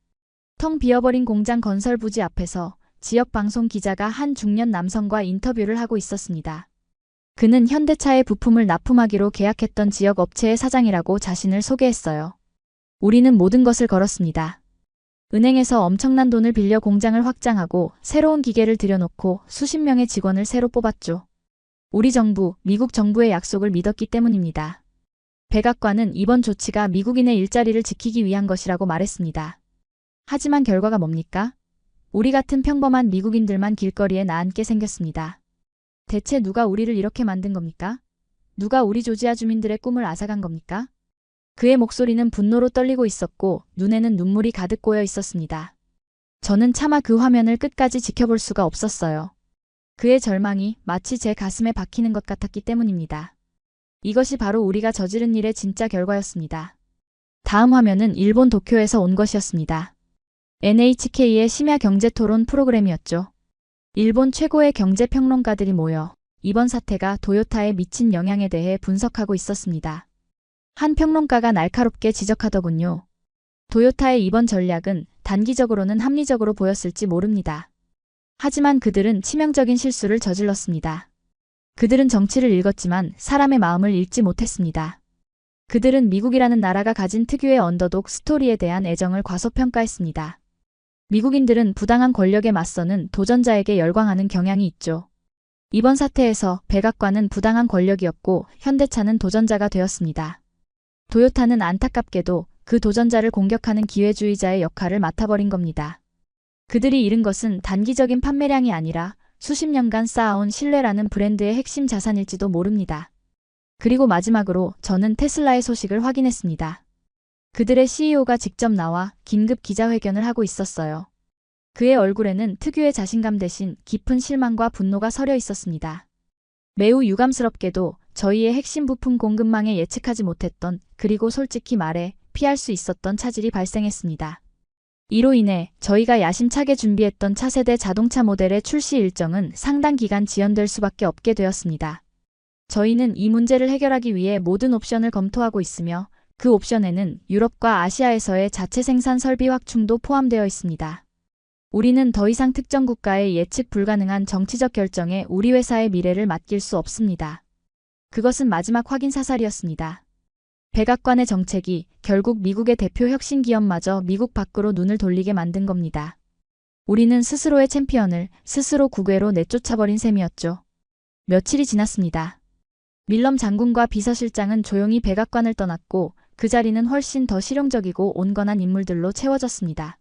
텅 비어버린 공장 건설 부지 앞에서 지역 방송 기자가 한 중년 남성과 인터뷰를 하고 있었습니다. 그는 현대차의 부품을 납품하기로 계약했던 지역 업체의 사장이라고 자신을 소개했어요. 우리는 모든 것을 걸었습니다. 은행에서 엄청난 돈을 빌려 공장을 확장하고 새로운 기계를 들여놓고 수십 명의 직원을 새로 뽑았죠. 우리 정부, 미국 정부의 약속을 믿었기 때문입니다. 백악관은 이번 조치가 미국인의 일자리를 지키기 위한 것이라고 말했습니다. 하지만 결과가 뭡니까? 우리 같은 평범한 미국인들만 길거리에 나앉게 생겼습니다. 대체 누가 우리를 이렇게 만든 겁니까? 누가 우리 조지아 주민들의 꿈을 앗아간 겁니까? 그의 목소리는 분노로 떨리고 있었고 눈에는 눈물이 가득 고여 있었습니다. 저는 차마 그 화면을 끝까지 지켜볼 수가 없었어요. 그의 절망이 마치 제 가슴에 박히는 것 같았기 때문입니다. 이것이 바로 우리가 저지른 일의 진짜 결과였습니다. 다음 화면은 일본 도쿄에서 온 것이었습니다. NHK의 심야 경제 토론 프로그램이었죠. 일본 최고의 경제 평론가들이 모여 이번 사태가 도요타에 미친 영향에 대해 분석하고 있었습니다. 한 평론가가 날카롭게 지적하더군요. 도요타의 이번 전략은 단기적으로는 합리적으로 보였을지 모릅니다. 하지만 그들은 치명적인 실수를 저질렀습니다. 그들은 정치를 읽었지만 사람의 마음을 읽지 못했습니다. 그들은 미국이라는 나라가 가진 특유의 언더독 스토리에 대한 애정을 과소평가했습니다. 미국인들은 부당한 권력에 맞서는 도전자에게 열광하는 경향이 있죠. 이번 사태에서 백악관은 부당한 권력이었고 현대차는 도전자가 되었습니다. 도요타는 안타깝게도 그 도전자를 공격하는 기회주의자의 역할을 맡아버린 겁니다. 그들이 잃은 것은 단기적인 판매량이 아니라 수십 년간 쌓아온 신뢰라는 브랜드의 핵심 자산일지도 모릅니다. 그리고 마지막으로 저는 테슬라의 소식을 확인했습니다. 그들의 CEO가 직접 나와 긴급 기자회견을 하고 있었어요. 그의 얼굴에는 특유의 자신감 대신 깊은 실망과 분노가 서려 있었습니다. 매우 유감스럽게도 저희의 핵심 부품 공급망에 예측하지 못했던 그리고 솔직히 말해 피할 수 있었던 차질이 발생했습니다. 이로 인해 저희가 야심차게 준비했던 차세대 자동차 모델의 출시 일정은 상당 기간 지연될 수밖에 없게 되었습니다. 저희는 이 문제를 해결하기 위해 모든 옵션을 검토하고 있으며 그 옵션에는 유럽과 아시아에서의 자체 생산 설비 확충도 포함되어 있습니다. 우리는 더 이상 특정 국가의 예측 불가능한 정치적 결정에 우리 회사의 미래를 맡길 수 없습니다. 그것은 마지막 확인 사살이었습니다. 백악관의 정책이 결국 미국의 대표 혁신 기업마저 미국 밖으로 눈을 돌리게 만든 겁니다. 우리는 스스로의 챔피언을 스스로 국외로 내쫓아버린 셈이었죠. 며칠이 지났습니다. 밀럼 장군과 비서실장은 조용히 백악관을 떠났고 그 자리는 훨씬 더 실용적이고 온건한 인물들로 채워졌습니다.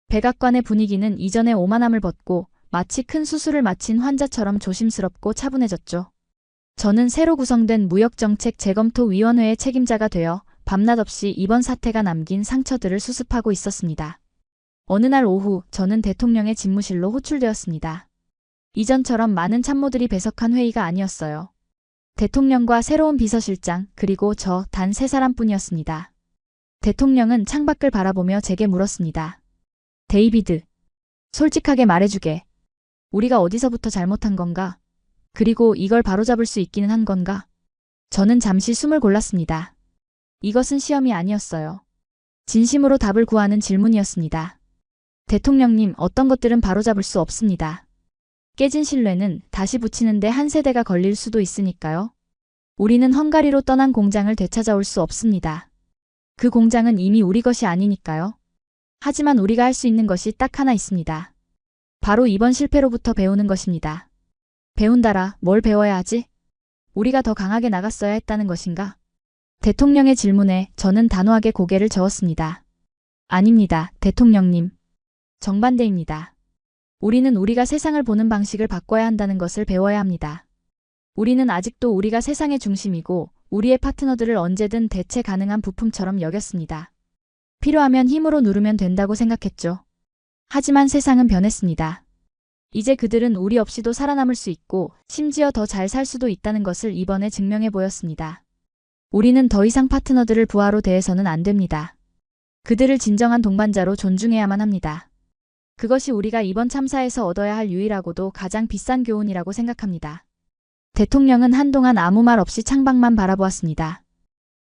백악관의 분위기는 이전의 오만함을 벗고 마치 큰 수술을 마친 환자처럼 조심스럽고 차분해졌죠. 저는 새로 구성된 무역정책 재검토위원회의 책임자가 되어 밤낮 없이 이번 사태가 남긴 상처들을 수습하고 있었습니다. 어느 날 오후 저는 대통령의 집무실로 호출되었습니다. 이전처럼 많은 참모들이 배석한 회의가 아니었어요. 대통령과 새로운 비서실장 그리고 저 단 3사람뿐이었습니다. 대통령은 창밖을 바라보며 제게 물었습니다. 데이비드, 솔직하게 말해주게. 우리가 어디서부터 잘못한 건가? 그리고 이걸 바로잡을 수 있기는 한 건가? 저는 잠시 숨을 골랐습니다. 이것은 시험이 아니었어요. 진심으로 답을 구하는 질문이었습니다. 대통령님, 어떤 것들은 바로잡을 수 없습니다. 깨진 신뢰는 다시 붙이는데 한 세대가 걸릴 수도 있으니까요. 우리는 헝가리로 떠난 공장을 되찾아올 수 없습니다. 그 공장은 이미 우리 것이 아니니까요. 하지만 우리가 할 수 있는 것이 딱 하나 있습니다. 바로 이번 실패로부터 배우는 것입니다. 배운다라, 뭘 배워야 하지? 우리가 더 강하게 나갔어야 했다는 것인가? 대통령의 질문에 저는 단호하게 고개를 저었습니다. 아닙니다, 대통령님. 정반대입니다. 우리는 우리가 세상을 보는 방식을 바꿔야 한다는 것을 배워야 합니다. 우리는 아직도 우리가 세상의 중심이고 우리의 파트너들을 언제든 대체 가능한 부품처럼 여겼습니다. 필요하면 힘으로 누르면 된다고 생각했죠. 하지만 세상은 변했습니다. 이제 그들은 우리 없이도 살아남을 수 있고 심지어 더 잘 살 수도 있다는 것을 이번에 증명해 보였습니다. 우리는 더 이상 파트너들을 부하로 대해서는 안 됩니다. 그들을 진정한 동반자로 존중해야만 합니다. 그것이 우리가 이번 참사에서 얻어야 할 유일하고도 가장 비싼 교훈이라고 생각합니다. 대통령은 한동안 아무 말 없이 창밖만 바라보았습니다.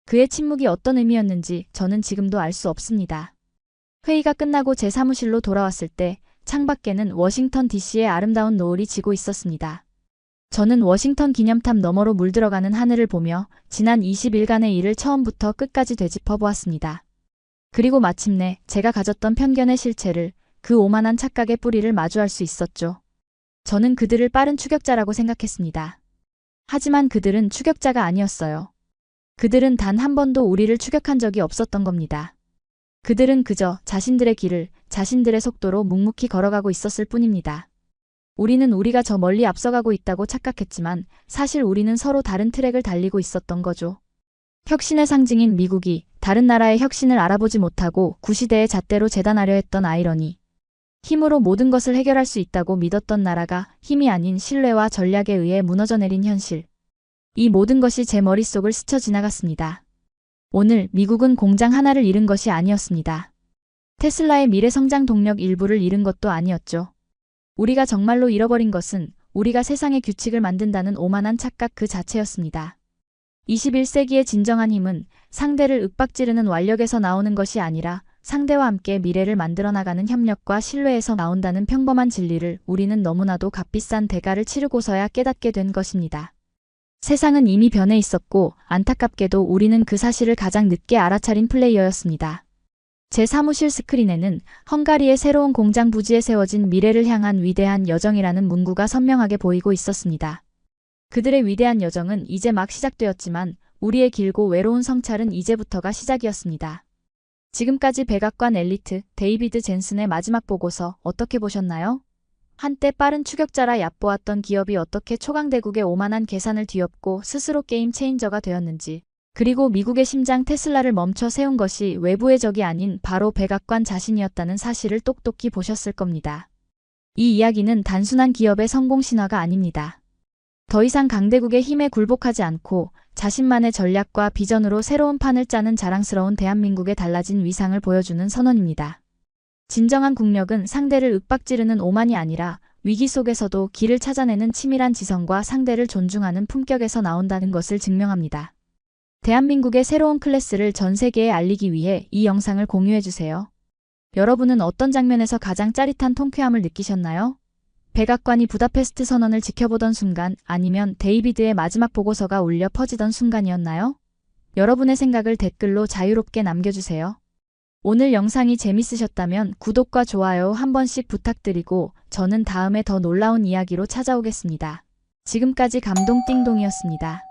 그의 침묵이 어떤 의미였는지 저는 지금도 알 수 없습니다. 회의가 끝나고 제 사무실로 돌아왔을 때 창밖에는 워싱턴 DC의 아름다운 노을이 지고 있었습니다. 저는 워싱턴 기념탑 너머로 물들어가는 하늘을 보며 지난 20일간의 일을 처음부터 끝까지 되짚어 보았습니다. 그리고 마침내 제가 가졌던 편견의 실체를, 그 오만한 착각의 뿌리를 마주할 수 있었죠. 저는 그들을 빠른 추격자라고 생각했습니다. 하지만 그들은 추격자가 아니었어요. 그들은 단 한 번도 우리를 추격한 적이 없었던 겁니다. 그들은 그저 자신들의 길을 자신들의 속도로 묵묵히 걸어가고 있었을 뿐입니다. 우리는 우리가 저 멀리 앞서가고 있다고 착각했지만 사실 우리는 서로 다른 트랙을 달리고 있었던 거죠. 혁신의 상징인 미국이 다른 나라의 혁신을 알아보지 못하고 구시대의 잣대로 재단하려 했던 아이러니. 힘으로 모든 것을 해결할 수 있다고 믿었던 나라가 힘이 아닌 신뢰와 전략에 의해 무너져 내린 현실. 이 모든 것이 제 머릿속을 스쳐 지나갔습니다. 오늘 미국은 공장 하나를 잃은 것이 아니었습니다. 테슬라의 미래 성장 동력 일부를 잃은 것도 아니었죠. 우리가 정말로 잃어버린 것은 우리가 세상의 규칙을 만든다는 오만한 착각 그 자체였습니다. 21세기의 진정한 힘은 상대를 윽박지르는 완력에서 나오는 것이 아니라 상대와 함께 미래를 만들어 나가는 협력과 신뢰에서 나온다는 평범한 진리를 우리는 너무나도 값비싼 대가를 치르고서야 깨닫게 된 것입니다. 세상은 이미 변해 있었고 안타깝게도 우리는 그 사실을 가장 늦게 알아차린 플레이어였습니다. 제 사무실 스크린에는 헝가리의 새로운 공장 부지에 세워진 미래를 향한 위대한 여정이라는 문구가 선명하게 보이고 있었습니다. 그들의 위대한 여정은 이제 막 시작되었지만 우리의 길고 외로운 성찰은 이제부터가 시작이었습니다. 지금까지 백악관 엘리트 데이비드 젠슨의 마지막 보고서 어떻게 보셨나요? 한때 빠른 추격자라 얕보았던 기업이 어떻게 초강대국의 오만한 계산을 뒤엎고 스스로 게임 체인저가 되었는지, 그리고 미국의 심장 테슬라를 멈춰 세운 것이 외부의 적이 아닌 바로 백악관 자신이었다는 사실을 똑똑히 보셨을 겁니다. 이 이야기는 단순한 기업의 성공 신화가 아닙니다. 더 이상 강대국의 힘에 굴복하지 않고 자신만의 전략과 비전으로 새로운 판을 짜는 자랑스러운 대한민국의 달라진 위상을 보여주는 선언입니다. 진정한 국력은 상대를 윽박지르는 오만이 아니라 위기 속에서도 길을 찾아내는 치밀한 지성과 상대를 존중하는 품격에서 나온다는 것을 증명합니다. 대한민국의 새로운 클래스를 전 세계에 알리기 위해 이 영상을 공유해주세요. 여러분은 어떤 장면에서 가장 짜릿한 통쾌함을 느끼셨나요? 백악관이 부다페스트 선언을 지켜보던 순간, 아니면 데이비드의 마지막 보고서가 울려 퍼지던 순간이었나요? 여러분의 생각을 댓글로 자유롭게 남겨주세요. 오늘 영상이 재밌으셨다면 구독과 좋아요 한 번씩 부탁드리고 저는 다음에 더 놀라운 이야기로 찾아오겠습니다. 지금까지 감동띵동이었습니다.